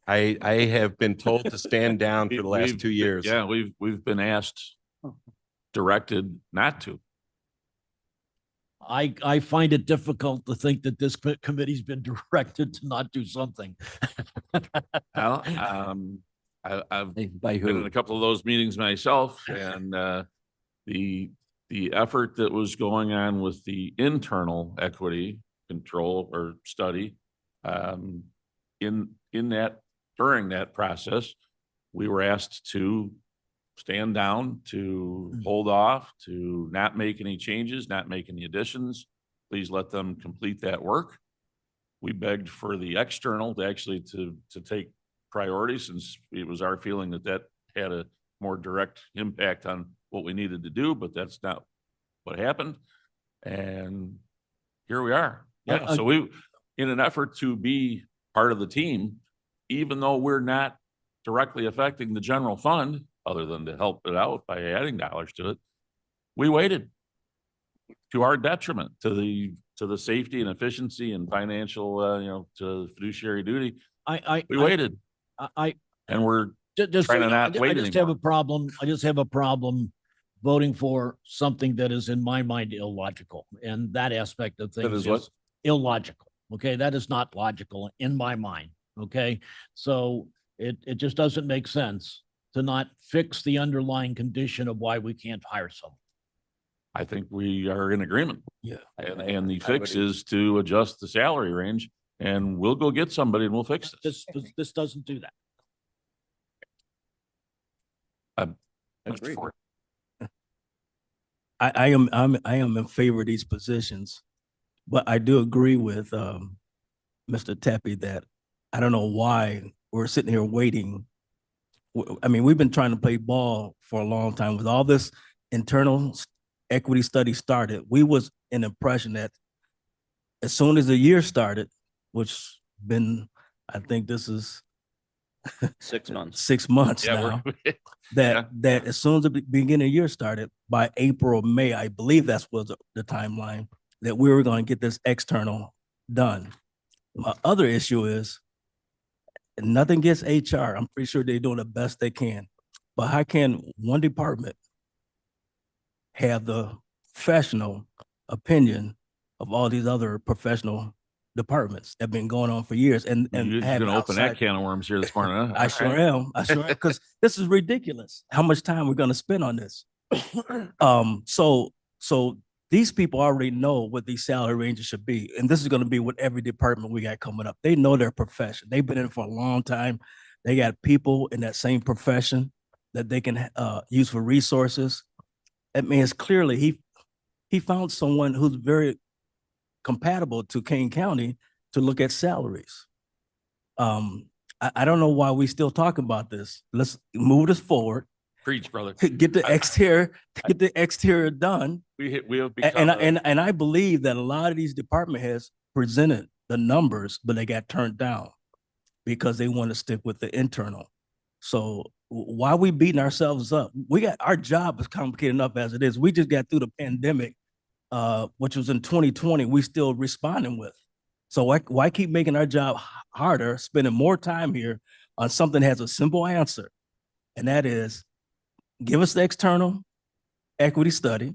I have been told to stand down for the last We've- 2 years. Yeah, we've been asked, directed not to. I find it difficult to think that this committee's been directed to not do something. Well, I've By been in who? a couple of those meetings myself, and the effort that was going on with the internal equity control or study, in that, during that process, we were asked to stand down, to hold off, to not make any changes, not make any additions. Please let them complete that work. We begged for the external to actually to take priority, since it was our feeling that that had a more direct impact on what we needed to do, but that's not what happened. And here we are. Yeah, so we, in an effort to be part of the team, even though we're not directly affecting the general fund, other than to help it out by adding dollars to it, we waited to our detriment, to the safety and efficiency and financial, to fiduciary duty. We waited, and we're Just, trying to not wait I just have anymore. a problem. I just have a problem voting for something that is in my mind illogical. And that aspect of things is what? is illogical. Okay, that is not logical in my mind. Okay, so it just doesn't make sense to not fix the underlying condition of why we can't hire someone. I think we are in agreement. Yeah. And the fix is to adjust the salary range, and we'll go get somebody and we'll fix this. This doesn't do that. Agree. I am in favor of these positions, but I do agree with Mr. Tepe that I don't know why we're sitting here waiting. I mean, we've been trying to play ball for a long time. With all this internal equity study started, we was an impression that as soon as the year started, which been, I think this is 6 months. 6 months Yeah, now, we're, that as soon as the beginning of the year started, by April, May, I believe that's was the timeline, that we were going to get this external done. My other issue is nothing against HR. I'm pretty sure they're doing the best they can. But how can one department have the professional opinion of all these other professional departments that have been going on for years and you're have gonna open that outside- can of worms here this morning, huh? I sure am. I sure am, because this is ridiculous. How much time we're gonna spend on this? So these people already know what these salary ranges should be, and this is gonna be with every department we got coming up. They know their profession. They've been in it for a long time. They got people in that same profession that they can use for resources. I mean, it's clearly he found someone who's very compatible to Kane County to look at salaries. I don't know why we still talk about this. Let's move this forward. Preach, brother. Get the exterior done. We have become. And I believe that a lot of these department heads presented the numbers, but they got turned down because they want to stick with the internal. So why are we beating ourselves up? Our job is complicated enough as it is. We just got through the pandemic, which was in 2020. We still responding with. So why keep making our job harder, spending more time here on something that has a simple answer, and that is give us the external equity study.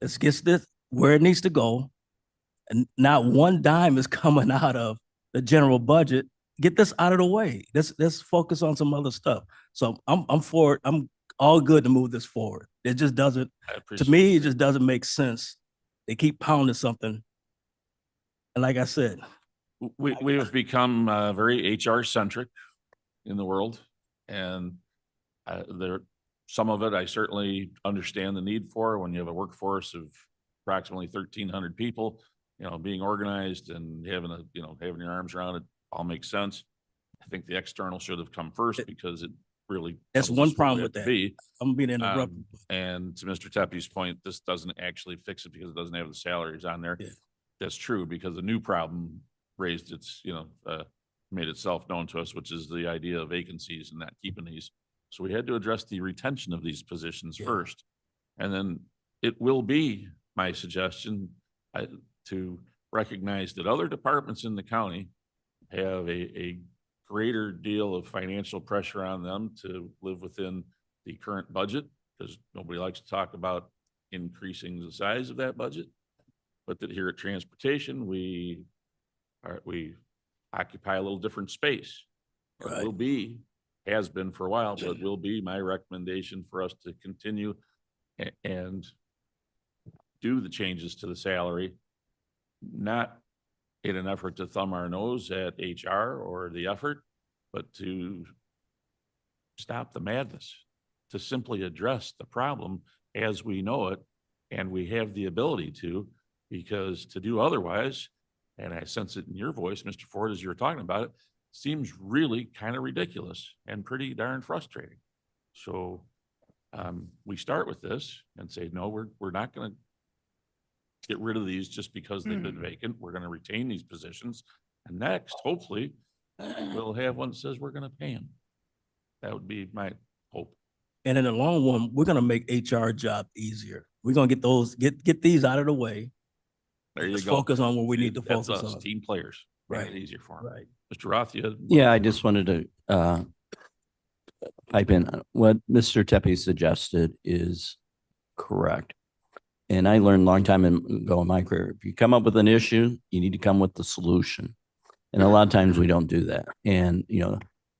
Let's get this where it needs to go. And not one dime is coming out of the general budget. Get this out of the way. Let's focus on some other stuff. So I'm for it. I'm all good to move this forward. It just doesn't, to me, it just doesn't make sense. They keep pounding something. And like I said, We have become very HR centric in the world, and some of it I certainly understand the need for when you have a workforce of approximately 1,300 people, being organized and having having your arms around it all makes sense. I think the external should have come first because really. That's comes one us where we problem have with to that. be. I'm being interrupted. And to Mr. Teppe's point, this doesn't actually fix it because it doesn't have the salaries on there. Yeah. That's true, because the new problem raised its, made itself known to us, which is the idea of vacancies and not keeping these. So we had to address the retention of these positions Yeah. first. And then it will be my suggestion to recognize that other departments in the county have a greater deal of financial pressure on them to live within the current budget, because nobody likes to talk about increasing the size of that budget. But that here at transportation, we occupy a little different space. It Right. will be, has been for a while, but it will be my recommendation for us to continue and do the changes to the salary, not in an effort to thumb our nose at HR or the effort, but to stop the madness, to simply address the problem as we know it, and we have the ability to, because to do otherwise, and I sense it in your voice, Mr. Ford, as you were talking about it, seems really kind of ridiculous and pretty darn frustrating. So we start with this and say, no, we're not going to get rid of these just because they've been vacant. We're going to retain these positions. And next, hopefully, we'll have one that says we're going to pay them. That would be my hope. And in the long run, we're gonna make HR job easier. We're gonna get those, get these out of the way. There you Let's go. focus on what we need to That's focus us, on. team players. Make Right. it easier for them. Right. Mr. Roth, you had. Yeah, I just wanted to pipe in. What Mr. Tepe suggested is correct. And I learned a long time ago in my career, if you come up with an issue, you need to come with the solution. And a lot of times we don't do that. And,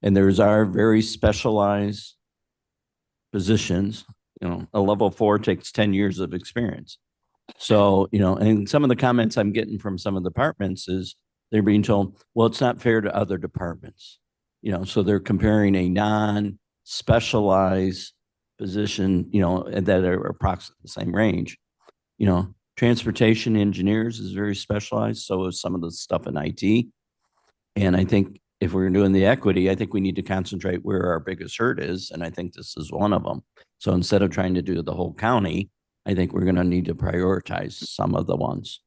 and there's our very specialized positions, a level 4 takes 10 years of experience. So, and some of the comments I'm getting from some of the departments is they're being told, well, it's not fair to other departments. So they're comparing a non-specialized position, that are approximately the same range. Transportation engineers is very specialized. So is some of the stuff in IT. And I think if we're doing the equity, I think we need to concentrate where our biggest hurt is. And I think this is one of them. So instead of trying to do the whole county, I think we're going to need to prioritize some of the ones.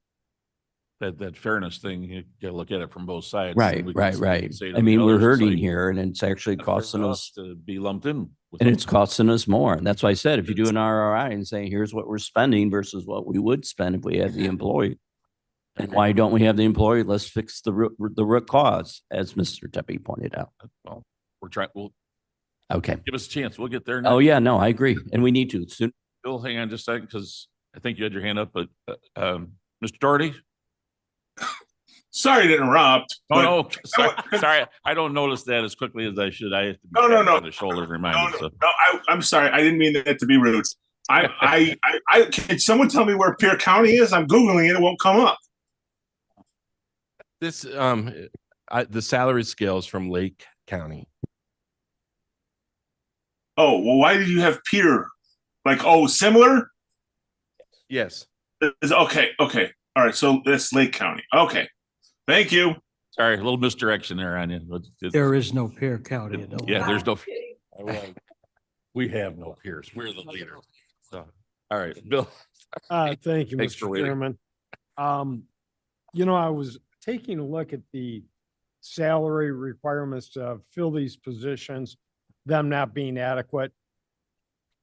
That fairness thing, you gotta look at it from both sides. Right, We can right, say- right. say to I mean, the we're others, it's hurting like, here and it's actually not fair costing to us, To be lumped in. with and them. it's costing us more. And that's why I said, if you do an ROI and say, here's what we're spending versus what we would spend if we had the employee. And why don't we have the employee? Let's fix the root cause, as Mr. Tepe pointed out. Well, we'll Okay. give us a chance. We'll get there. Oh, next. yeah, no, I agree. And we need to soon. Bill, hang on just a second, because I think you had your hand up, but Mr. Doherty? Sorry to interrupt. Oh, but- no, sorry. I don't notice that as quickly as I should. I have to be No, no, patted no. on the shoulder and No, reminded, so. no, I'm sorry. I didn't mean that to be rude. I can someone tell me where Pierre County is? I'm Googling it. It won't come up. This, the salary scales from Lake County. Oh, well, why did you have Pierre? Like, oh, similar? Yes. Okay. All right. So that's Lake County. Okay. Thank you. Sorry, a little misdirection there on you. but it's- There is no Pear County. Yeah, there's no. We have no peers. We're the leader. So, all right, Bill. Thank you, Thanks for Mr. waiting. Chairman. I was taking a look at the salary requirements to fill these positions, them not being adequate,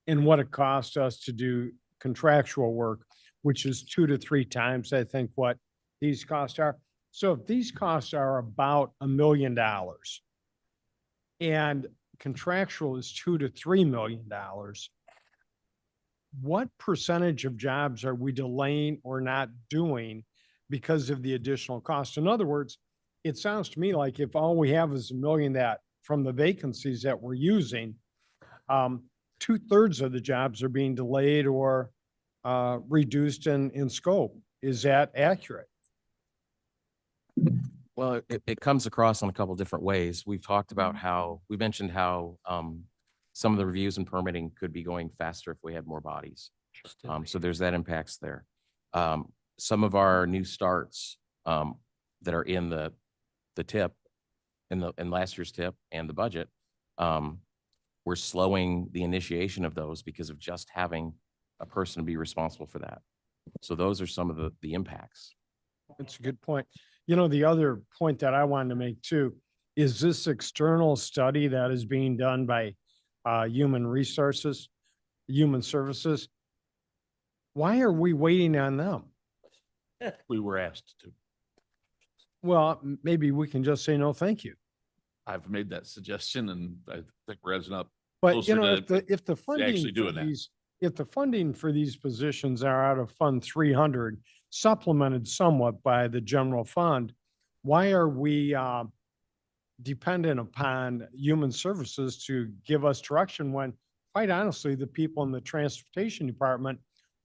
and what it costs us to do contractual work, which is 2 to 3 times, I think, what these costs are. So if these costs are about $1 million and contractual is $2 to $3 million, what percentage of jobs are we delaying or not doing because of the additional cost? In other words, it sounds to me like if all we have is $1 million that from the vacancies that we're using, 2/3 of the jobs are being delayed or reduced in scope. Is that accurate? Well, it comes across in a couple different ways. We've talked about we mentioned how some of the reviews and permitting could be going faster if we had more bodies. So there's that impacts there. Some of our new starts that are in the tip, in last year's tip and the budget, we're slowing the initiation of those because of just having a person to be responsible for that. So those are some of the impacts. That's a good point. You know, the other point that I wanted to make too, is this external study that is being done by Human Services. Why are we waiting on them? We were asked to. Well, maybe we can just say no, thank you. I've made that suggestion and I think we're edging up. But closer you know, to if the funding actually for doing that. these, if the funding for these positions are out of Fund 300, supplemented somewhat by the general fund, why are we dependent upon Human Services to give us direction when, quite honestly, the people in the transportation department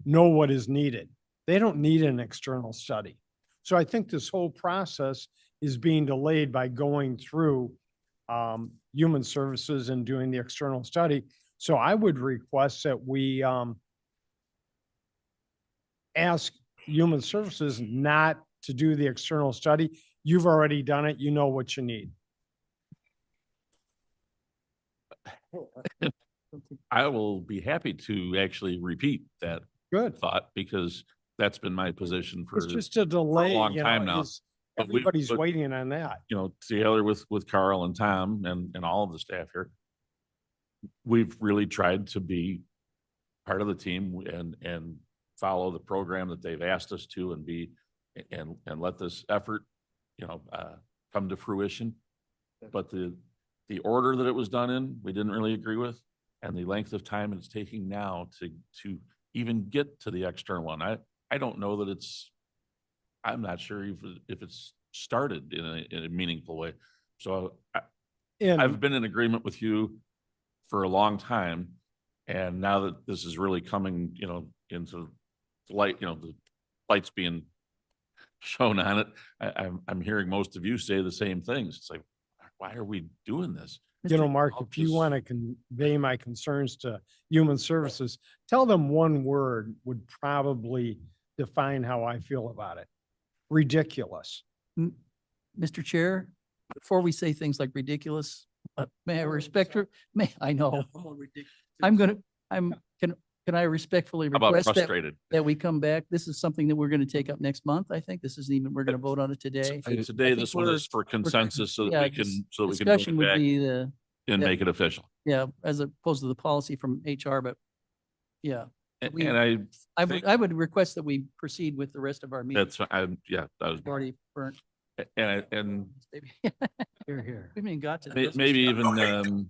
know what is needed? They don't need an external study. So I think this whole process is being delayed by going through Human Services and doing the external study. So I would request that we ask Human Services not to do the external study. You've already done it. You know what you need. I will be happy to actually repeat that Good. thought because that's been my position for It's just a delay. long you time know, now. it's- But we- Everybody's but- waiting on that. you know, together with Carl and Tom and all of the staff here, we've really tried to be part of the team and follow the program that they've asked us to and be, and let this effort, you know, come to fruition. But the order that it was done in, we didn't really agree with, and the length of time it's taking now to even get to the external one. I don't know that I'm not sure if it's started in a meaningful way. So And I've been in agreement with you for a long time. And now that this is really coming, you know, into light, you know, the lights being shown on it, I'm hearing most of you say the same things. It's like, why are we doing this? you know, Mark, I'll if you just- want to convey my concerns to Human Services, tell them one word would probably define how I feel about it. Ridiculous. Mr. Chair, before we say things like ridiculous, may I respect her? I know. Can I respectfully How about request that, frustrated? that we come back? This is something that we're going to take up next month. I think this isn't even, we're going to vote on it today. Today, think this one we're- is for consensus so that yeah, we can, so that we can Discussion bring it would back be and yeah. make it official. yeah, as opposed to the policy from HR, but yeah. We- And I would request that we proceed with the rest of our meeting. that's, yeah, that was, We've already burnt. and Maybe. Here, here. We haven't even got to. the May- business maybe yet. even, Okay. maybe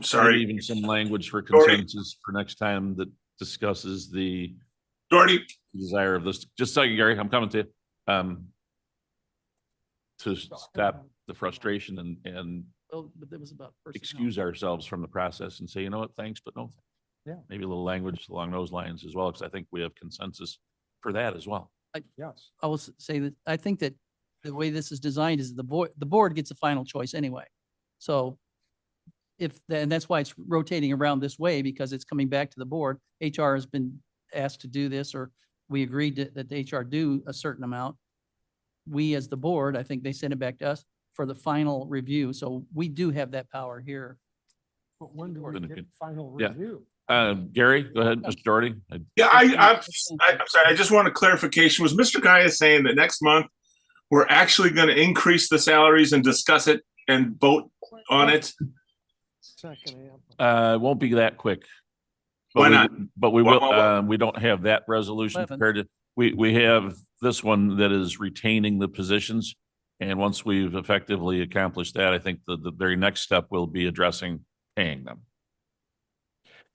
Sorry, even some language for Dory. consensus for next time that discusses the Doherty, desire of this. Just a second, Gary, I'm coming to you. To stop the frustration and Well, but that was about personnel. excuse ourselves from the process and say, you know what, thanks, but no. thanks. Yeah. Maybe a little language along those lines as well, because I think we have consensus for that as well. Yes. I will say that I think that the way this is designed is the board gets a final choice anyway. So and that's why it's rotating around this way, because it's coming back to the board. HR has been asked to do this, or we agreed that the HR do a certain amount. We, as the board, I think they send it back to us for the final review. So we do have that power here. But when do we Then it get could- final yeah. review? Gary, go ahead, Mr. Doherty. yeah, I'm sorry. I just want a clarification. Was Mr. Guy saying that next month we're actually going to increase the salaries and discuss it and vote on it? It's not gonna happen. It won't be that quick. Why But we- not? But we Why- will, why- why? we don't have that resolution 11. compared to, we have this one that is retaining the positions. And once we've effectively accomplished that, I think the very next step will be addressing paying them.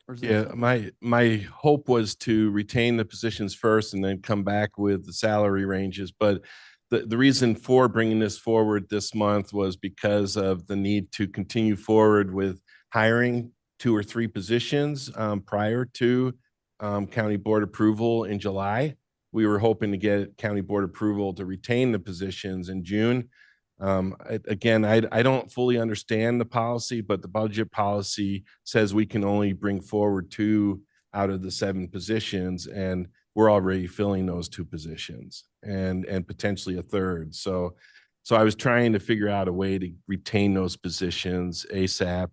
Or is it- Yeah, my hope was to retain the positions first and then come back with the salary ranges. But the reason for bringing this forward this month was because of the need to continue forward with hiring 2 or 3 positions prior to county board approval in July. We were hoping to get county board approval to retain the positions in June. Again, I don't fully understand the policy, but the budget policy says we can only bring forward 2 out of the 7 positions, and we're already filling those 2 positions and potentially a third. So So I was trying to figure out a way to retain those positions ASAP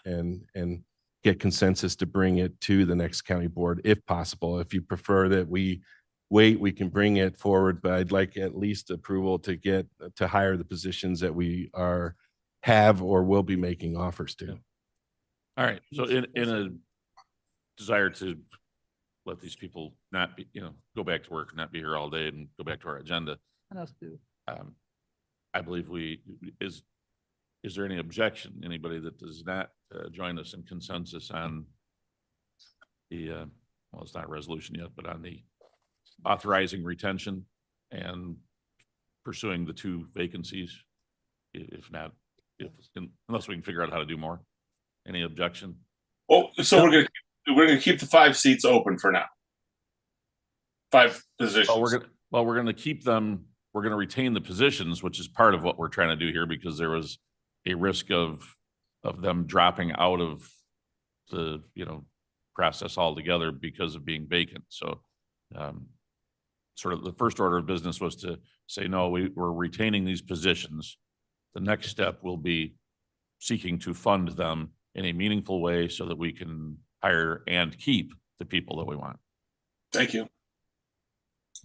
and get consensus to bring it to the next county board if possible. If you prefer that we wait, we can bring it forward, but I'd like at least approval to hire the positions that we have or will be making offers to. All right, so in a desire to let these people not be, go back to work, not be here all day and go back to our agenda. I believe is there any objection, anybody that does not join us in consensus on the, well, it's not a resolution yet, but on the authorizing retention and pursuing the 2 vacancies? If not, unless we can figure out how to do more. Any objection? Oh, so we're gonna keep the 5 seats open for now. 5 positions. We're gonna keep them, we're gonna retain the positions, which is part of what we're trying to do here, because there was a risk of them dropping out of the, process altogether because of being vacant. So, sort of the first order of business was to say, no, we're retaining these positions. The next step will be seeking to fund them in a meaningful way so that we can hire and keep the people that we want. Thank you.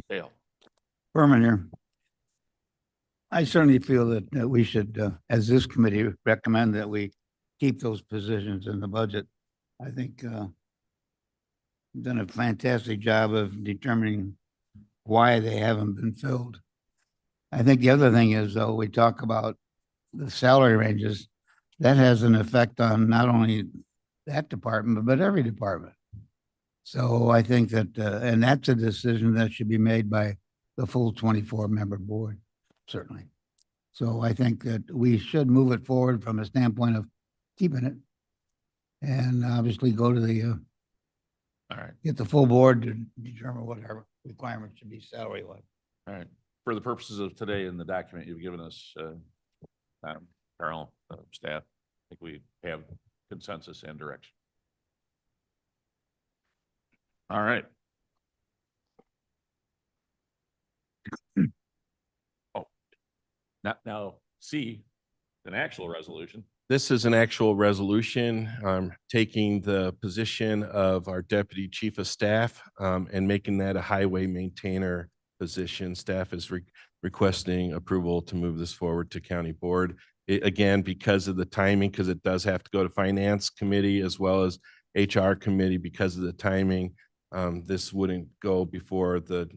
Dale. Berman here. I certainly feel that we should, as this committee, recommend that we keep those positions in the budget. I think you've done a fantastic job of determining why they haven't been filled. I think the other thing is, though, we talk about the salary ranges. That has an effect on not only that department, but every department. So I think that, and that's a decision that should be made by the full 24-member board, certainly. So I think that we should move it forward from a standpoint of keeping it. And obviously go to the, All right. get the full board to determine what our requirements should be salary-wise. All right. For the purposes of today in the document you've given us, Carl, staff, I think we have consensus and direction. All right. Oh, now C, an actual resolution. This is an actual resolution, taking the position of our deputy chief of staff and making that a highway maintainer position. Staff is requesting approval to move this forward to county board. Again, because of the timing, because it does have to go to finance committee as well as HR committee because of the timing. This wouldn't go before the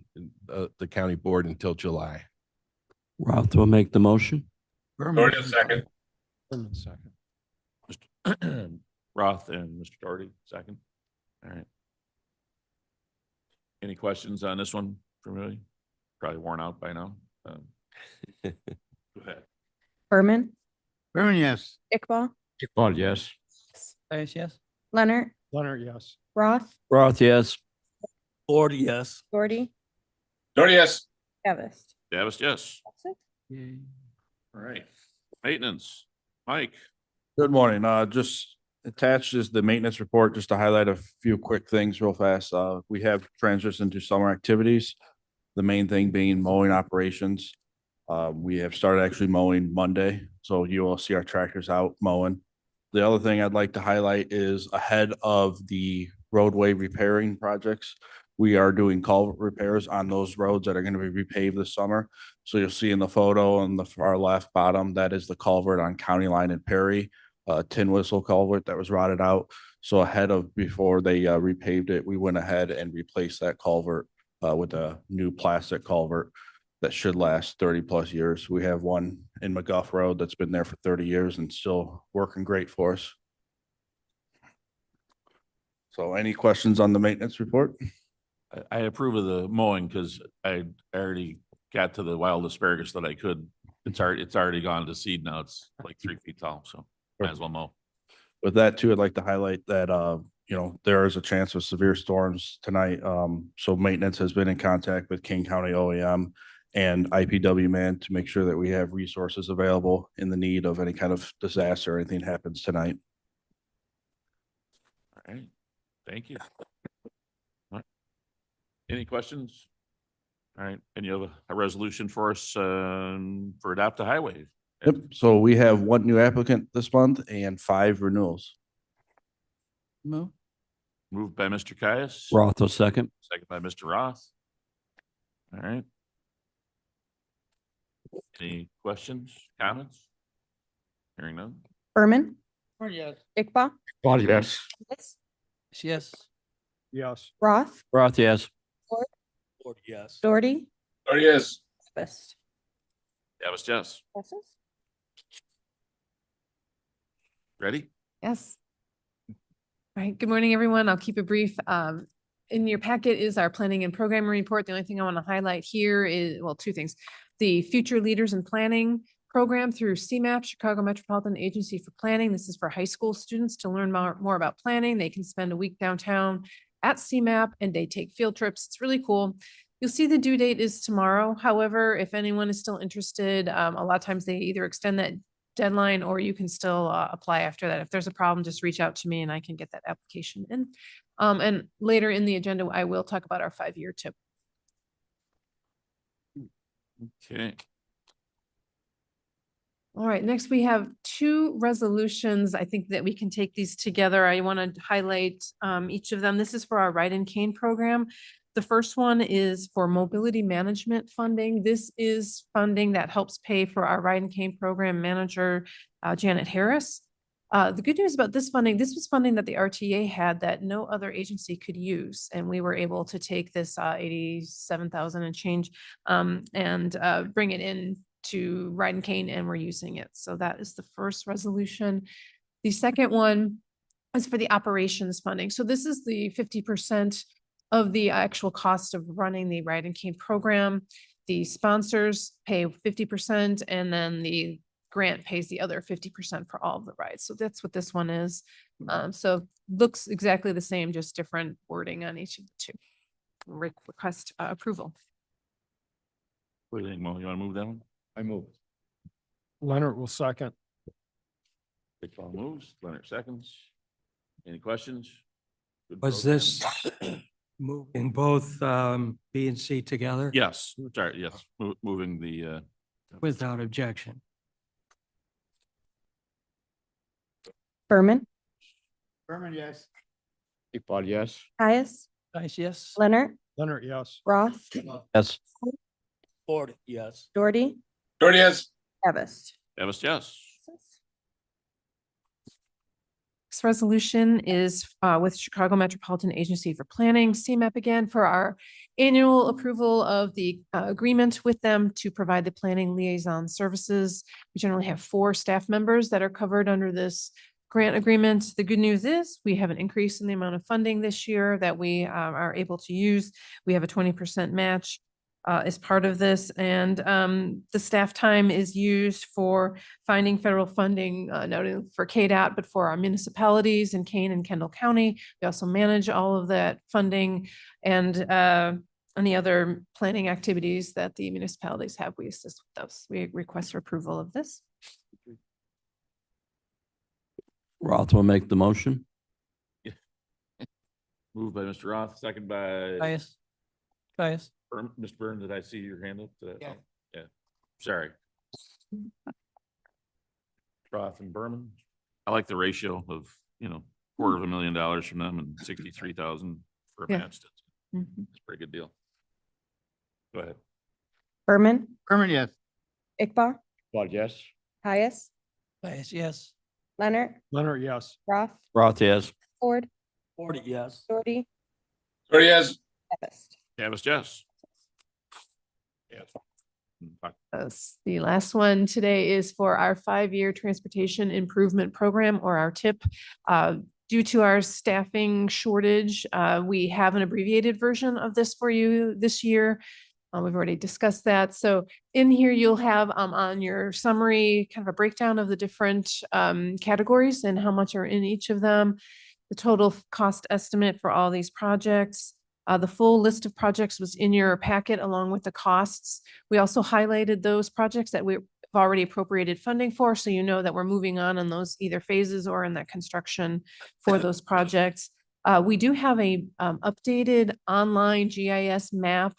county board until July. Roth will make the motion. Doherty, a second. Second. Mr. Roth and Mr. Doherty, second. All right. Any questions on this one from me? Probably worn out by now. Go ahead. Berman, Berman, yes. Iqbal, Iqbal, yes. Yes. Leonard, Leonard, yes. Roth, Roth, yes. Ford, yes. Doherty, Doherty, yes. Davis. Davis, yes. That's it. All right. Maintenance, Mike. Good morning. Just attached is the maintenance report, just to highlight a few quick things real fast. We have transitioned to summer activities. The main thing being mowing operations. We have started actually mowing Monday, so you will see our tractors out mowing. The other thing I'd like to highlight is ahead of the roadway repairing projects, we are doing culvert repairs on those roads that are going to be repaved this summer. So you'll see in the photo on the far left bottom, that is the culvert on County Line and Perry, tin whistle culvert that was rotted out. So ahead of before they repaved it, we went ahead and replaced that culvert with a new plastic culvert that should last 30+ years. We have one in McGuff Road that's been there for 30 years and still working great for us. So any questions on the maintenance report? I approve of the mowing because I already got to the wild asparagus that I could. It's already gone to seed now. It's like 3 feet tall, so might as well mow. With that too, I'd like to highlight that, there is a chance of severe storms tonight. So maintenance has been in contact with King County OEM and IPW man to make sure that we have resources available in the need of any kind of disaster or anything happens tonight. All right, thank you. All right. Any questions? All right, and you have a resolution for us, for Adopt a Highway. Yep. So we have one new applicant this month and 5 renewals. Move. Moved by Mr. Caius. Roth will second. Second by Mr. Roth. All right. Any questions, comments? Hearing none. Berman, Yes. Iqbal, Yes. Davis, Yes. Yes. Roth, Roth, yes. Yes. Doherty, Oh, yes. Tempest. Davis, yes. Passes. Ready? Yes. All right. Good morning, everyone. I'll keep it brief. In your packet is our planning and programming report. The only thing I want to highlight here is, well, 2 things. The Future Leaders in Planning program through CMAP, Chicago Metropolitan Agency for Planning. This is for high school students to learn more about planning. They can spend a week downtown at CMAP and they take field trips. It's really cool. You'll see the due date is tomorrow. However, if anyone is still interested, a lot of times they either extend that deadline or you can still apply after that. If there's a problem, just reach out to me and I can get that application in. And later in the agenda, I will talk about our 5-year tip. Okay. All right, next we have 2 resolutions. I think that we can take these together. I want to highlight each of them. This is for our Ride and Cane program. The first one is for mobility management funding. This is funding that helps pay for our Ride and Cane program manager, Janet Harris. The good news about this funding, this was funding that the RTA had that no other agency could use. And we were able to take this 87,000 and change and bring it in to Ride and Cane, and we're using it. So that is the first resolution. The second one is for the operations funding. So this is the 50% of the actual cost of running the Ride and Cane program. The sponsors pay 50% and then the grant pays the other 50% for all of the rides. So that's what this one is. So looks exactly the same, just different wording on each of the 2. Request approval. What do you think, Mo? You want to move that one? I move. Leonard will second. Big Paul moves, Leonard seconds. Any questions? Good Was program. this moving both B and C together? Yes, sorry, yes, moving the, Without objection. Berman, Berman, yes. Iqbal, yes. Caius, Caius, yes. Leonard, Leonard, yes. Roth, Yes. Ford, yes. Doherty, Oh, yes. Davis. Davis, yes. Next resolution is with Chicago Metropolitan Agency for Planning, CMAP again, for our annual approval of the agreement with them to provide the planning liaison services. We generally have 4 staff members that are covered under this grant agreement. The good news is we have an increase in the amount of funding this year that we are able to use. We have a 20% match as part of this. And the staff time is used for finding federal funding, not only for KDOT, but for our municipalities in Kane and Kendall County. We also manage all of that funding and any other planning activities that the municipalities have. We assist with those. We request approval of this. Roth will make the motion. Moved by Mr. Roth, second by Caius. Caius. Mr. Byrne, did I see your hand up? Did I- Yeah. Yeah, sorry. Roth and Berman. I like the ratio of, $250,000 from them and 63,000 for a Yeah. match. Mhm. It's a pretty good deal. Go ahead. Berman, Berman, yes. Iqbal, Iqbal, yes. Caius, Caius, yes. Leonard, Leonard, yes. Roth, Roth, yes. Ford, Ford, yes. Doherty, Oh, yes. Davis. Davis, yes. Yes. The last one today is for our 5-year transportation improvement program, or our TIP. Due to our staffing shortage, we have an abbreviated version of this for you this year. We've already discussed that. So in here, you'll have on your summary kind of a breakdown of the different categories and how much are in each of them, the total cost estimate for all these projects. The full list of projects was in your packet along with the costs. We also highlighted those projects that we've already appropriated funding for, so you know that we're moving on those either phases or in that construction for those projects. We do have a updated online GIS map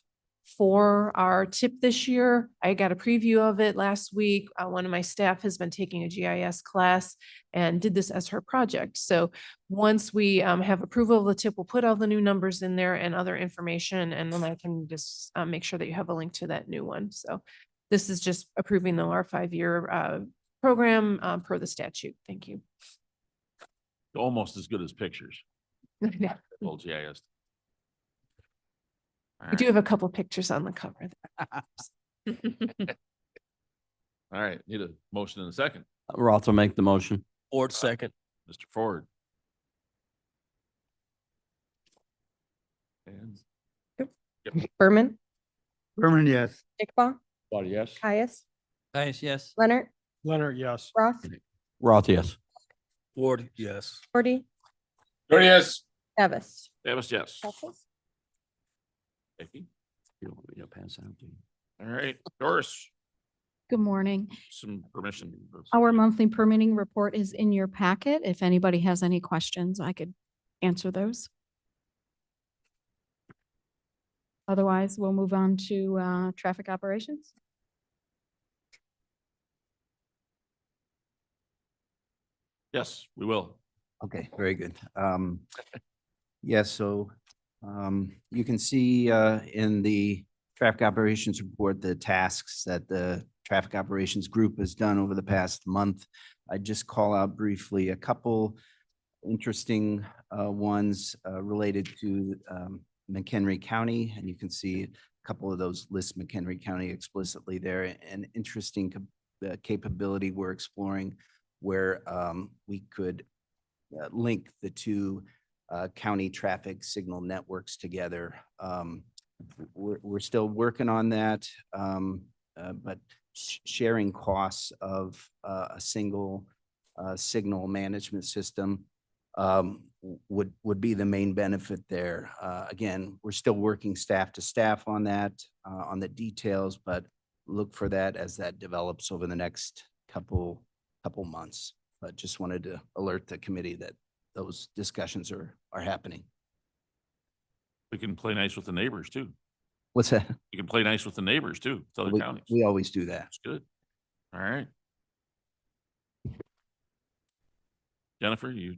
for our tip this year. I got a preview of it last week. One of my staff has been taking a GIS class and did this as her project. So once we have approval of the tip, we'll put all the new numbers in there and other information, and then I can just make sure that you have a link to that new one. So this is just approving our 5-year program per the statute. Thank you. Almost as good as pictures. Yeah. Old GIS. We do have a couple pictures on the cover. All right, need a motion in a second. Roth will make the motion. Ford second. Mr. Ford. And Berman, Berman, yes. Iqbal, Body, yes. Caius, Caius, yes. Leonard, Leonard, yes. Roth, Roth, yes. Ford, yes. Forty, Oh, yes. Davis. Davis, yes. Passes. Becky? You'll pass out. All right, Doris, Good morning. some permission. Our monthly permitting report is in your packet. If anybody has any questions, I could answer those. Otherwise, we'll move on to traffic operations. Yes, we will. Okay, very good. Yes, so you can see in the traffic operations report, the tasks that the traffic operations group has done over the past month. I just call out briefly a couple interesting ones related to McHenry County, and you can see a couple of those list McHenry County explicitly there. An interesting capability we're exploring where we could link the two county traffic signal networks together. We're still working on that, but sharing costs of a single signal management system would be the main benefit there. Again, we're still working staff to staff on that, on the details, but look for that as that develops over the next couple months. But just wanted to alert the committee that those discussions are happening. We can play nice with the neighbors too. What's that? You can play nice with the neighbors too, with other counties. We always do that. That's good. All right. Jennifer, you,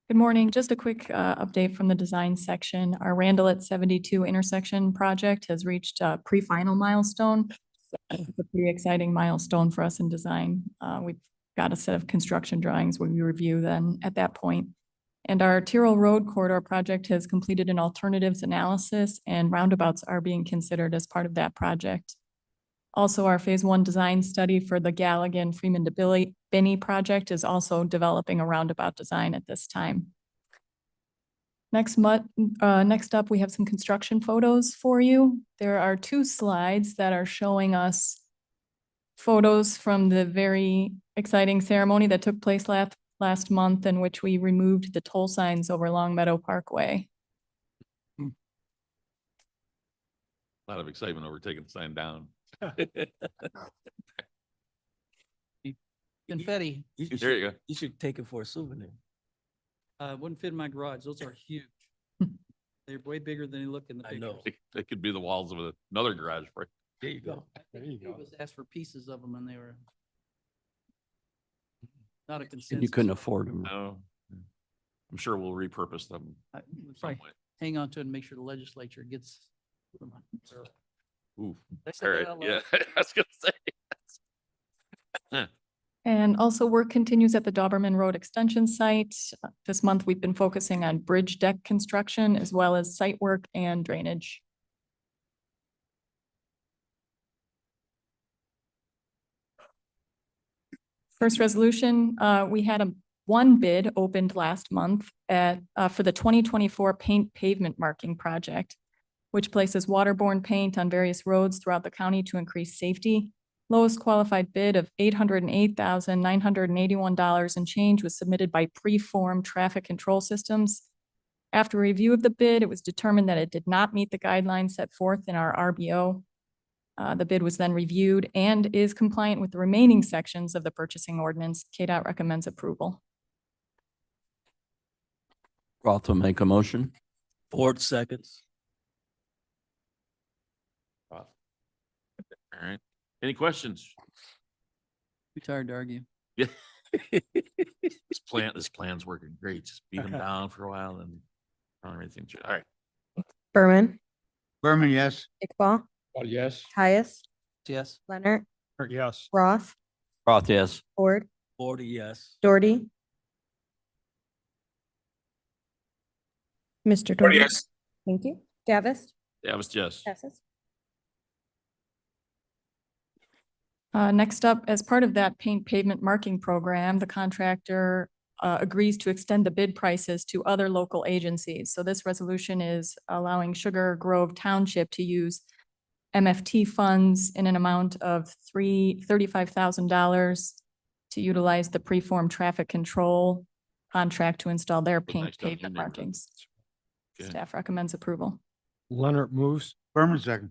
Good morning. Just a quick update from the design section. Our Randall at 72 intersection project has reached a pre-final milestone. It's a pretty exciting milestone for us in design. We've got a set of construction drawings when we review then at that point. And our Tyrrell Road corridor project has completed an alternatives analysis, and roundabouts are being considered as part of that project. Also, our phase 1 design study for the Galligan Freeman to Binney project is also developing a roundabout design at this time. Next up, we have some construction photos for you. There are 2 slides that are showing us photos from the very exciting ceremony that took place last month, in which we removed the toll signs over Long Meadow Parkway. a lot of excitement over taking the sign down. Confetti. There you go. You should take it for a souvenir. Wouldn't fit in my garage. Those are huge. They're way bigger than they look in the I pictures. know. They could be the walls of another garage for There you go. I think he was asked for pieces of them and they were not a And consensus. you couldn't afford them. No. I'm sure we'll repurpose them We'll some probably way. hang on to it and make sure the legislature gets them. Oof. I said All that right, out yeah, loud. I was gonna say. And also work continues at the Doberman Road Extension site. This month, we've been focusing on bridge deck construction as well as site work and drainage. First resolution, we had one bid opened last month for the 2024 paint pavement marking project, which places waterborne paint on various roads throughout the county to increase safety. Lowest qualified bid of $808,981 and change was submitted by Preform Traffic Control Systems. After review of the bid, it was determined that it did not meet the guidelines set forth in our RBO. The bid was then reviewed and is compliant with the remaining sections of the purchasing ordinance. KDOT recommends approval. Roth will make a motion. Ford seconds. All right. Any questions? Too tired to argue. Yeah. This plan's working great. Just beat them down for a while and run everything through. All right. Berman, Berman, yes. Iqbal, Yes. Caius, Yes. Leonard, Yes. Roth, Roth, yes. Ford, 40, yes. Doherty. Mr. Or Doherty. yes. Thank you. Davis. That was yes. Passes. Next up, as part of that paint pavement marking program, the contractor agrees to extend the bid prices to other local agencies. So this resolution is allowing Sugar Grove Township to use MFT funds in an amount of $35,000 to utilize the preform traffic control contract to install their paint next up, your pavement name. markings. Okay. Staff recommends approval. Leonard moves. Berman, second.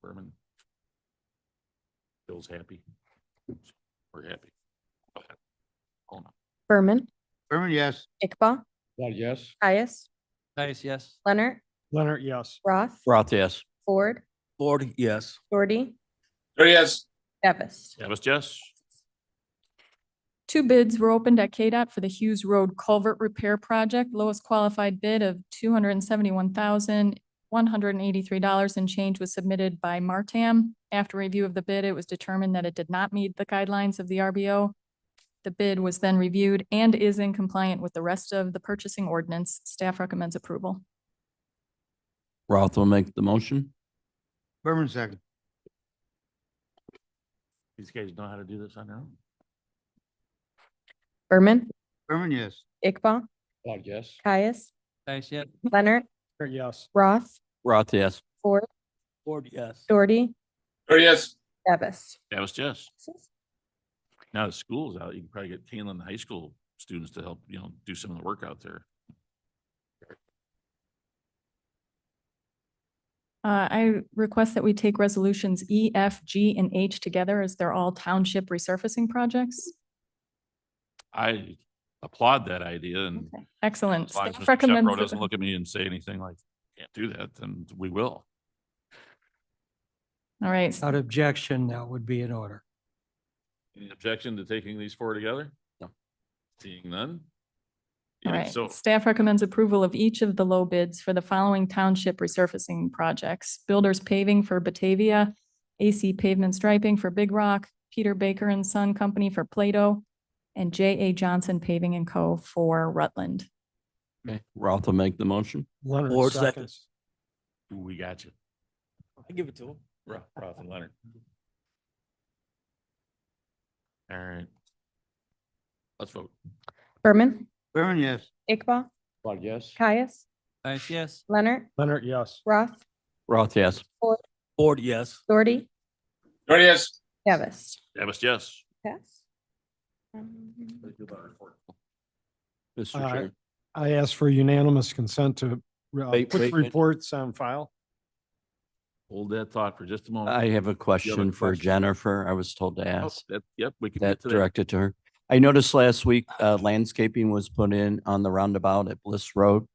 Berman. Bill's happy. We're happy. Go ahead. Hold on. Berman, Berman, yes. Iqbal, Yes. Caius, Caius, yes. Leonard, Leonard, yes. Roth, Roth, yes. Ford, 40, yes. Doherty, Or yes. Davis. That was yes. Two bids were opened at KDOT for the Hughes Road Culvert Repair Project. Lowest qualified bid of $271,183 and change was submitted by Martam. After review of the bid, it was determined that it did not meet the guidelines of the RBO. The bid was then reviewed and is in compliant with the rest of the purchasing ordinance. Staff recommends approval. Roth will make the motion. Berman, second. These guys know how to do this on their own. Berman, Berman, yes. Iqbal, Yes. Caius, Caius, yes. Leonard, Yes. Roth, Roth, yes. Ford, 40, yes. Doherty, Or yes. Davis. That was yes. Now the school's out, you can probably get Keeneland High School students to help, do some of the work out there. I request that we take resolutions E, F, G, and H together as they're all township resurfacing projects. I applaud that idea and Excellent. as long as Staff Mr. recommends Shepro doesn't that- look at me and say anything like, can't do that, then we will. All right. Without objection, that would be in order. Any objection to taking these four together? No. Seeing none? All Yeah, right, so staff recommends approval of each of the low bids for the following township resurfacing projects. Builders Paving for Batavia, AC Pavement Striping for Big Rock, Peter Baker and Son Company for Plato, and J.A. Johnson Paving and Co. for Rutland. Okay. Roth will make the motion. Leonard Ford, seconds. Ooh, we got you. I give it to him. Roth and Leonard. All right. Let's vote. Berman, Berman, yes. Iqbal, Yes. Caius, Caius, yes. Leonard, Leonard, yes. Roth, Roth, yes. Ford, 40, yes. Doherty, Or yes. Davis. That was yes. Pass. Mr. Uh, Chair. I ask for unanimous consent to Wait, put wait, wait. reports on file. Hold that thought for just a moment. I have a question for question? Jennifer. I was told to Oh, ask. Yep, we can That get to that. directed to her. I noticed last week, landscaping was put in on the roundabout at Bliss Road.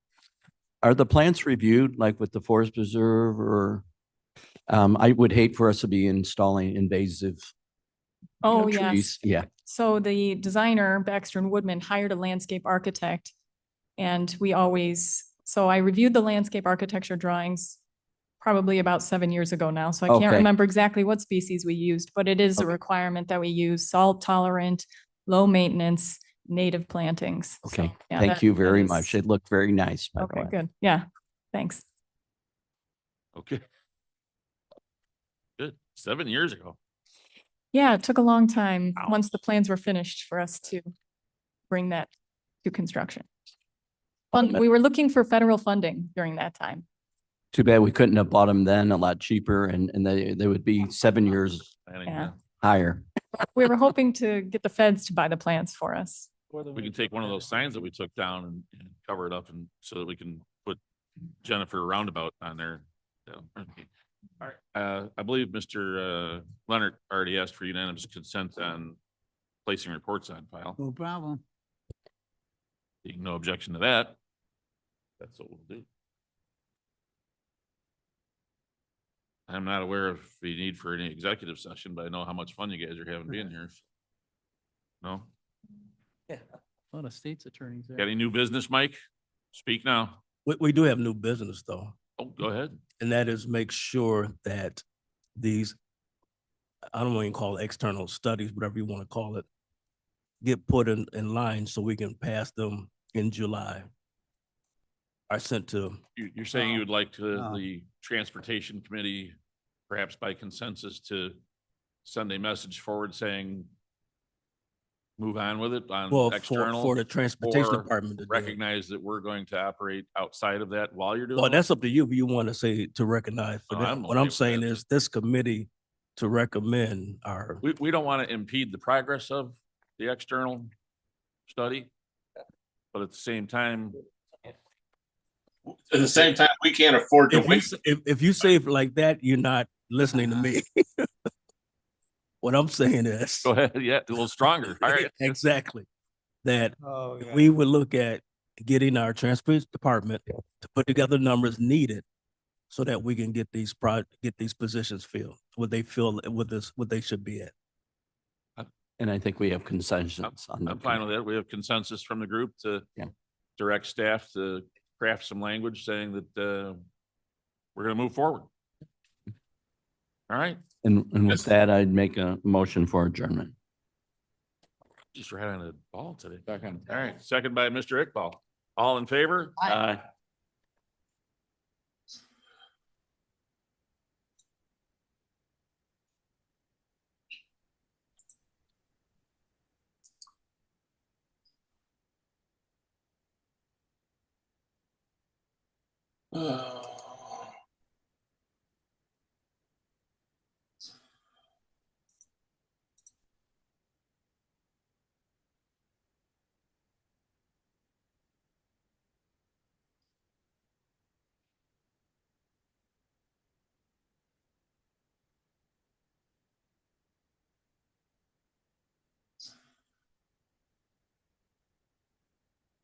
Are the plants reviewed, like with the Forest Preserve or? I would hate for us to be installing invasive. Oh, trees. yes. Yeah, So the designer, Baxter and Woodman, hired a landscape architect. And so I reviewed the landscape architecture drawings probably about 7 years ago now. So I can't Okay. remember exactly what species we used, but it is a Okay. requirement that we use salt tolerant, low maintenance, native plantings. So, okay. yeah, Thank that- you that very is- much. It looked very nice, by the Okay, way. good. Yeah, thanks. Okay. Good. 7 years ago. Yeah, it took a long time, Wow. once the plans were finished, for us to bring that to construction. We were looking for federal funding during that time. Too bad we couldn't have bought them then a lot cheaper and they would be 7 years Planning, Yeah. higher. We were hoping to get the feds to buy the plants for us. We can take one of those signs that we took down and cover it up and so that we can put Jennifer Roundabout on there. So, okay. All right, I believe Mr. Leonard already asked for unanimous consent on placing reports on file. No problem. Being no objection to that. That's what we'll do. I'm not aware of the need for any executive session, but I know how much fun you guys are having being here. No? A lot of state's attorneys there. Got any new business, Mike? Speak now. We do have new business though, Oh, go ahead. and that is make sure that these, I don't want to call it external studies, whatever you want to call it, get put in line so we can pass them in July. I sent to, You're saying you would like to, Oh. the transportation committee, perhaps by consensus, to send a message forward saying move on with it on well, external? for the transportation or department to do it. recognize that we're going to operate outside of that while you're doing? Well, it? that's up to you, if you want to say to recognize for No, that. I'm What okay I'm with saying that. is this committee to recommend our, We don't want to impede the progress of the external study. But at the same time, At the same time, we can't afford to if you, wait. if you say it like that, you're not listening to me. What I'm saying is. go ahead, yeah, a little stronger. All right. Exactly. That Oh, we would look at getting our transportation department to put together numbers needed so that we can get these get these positions filled, what they feel, what they should be at. And I think we have consensus on. the I'm fine with that. We have consensus from the group to Yeah. direct staff to craft some language saying that we're gonna move forward. All right, And with that, I'd make a motion for adjournment. just right on the ball today. All right, second by Mr. Iqbal. All in favor? Aye. Oh.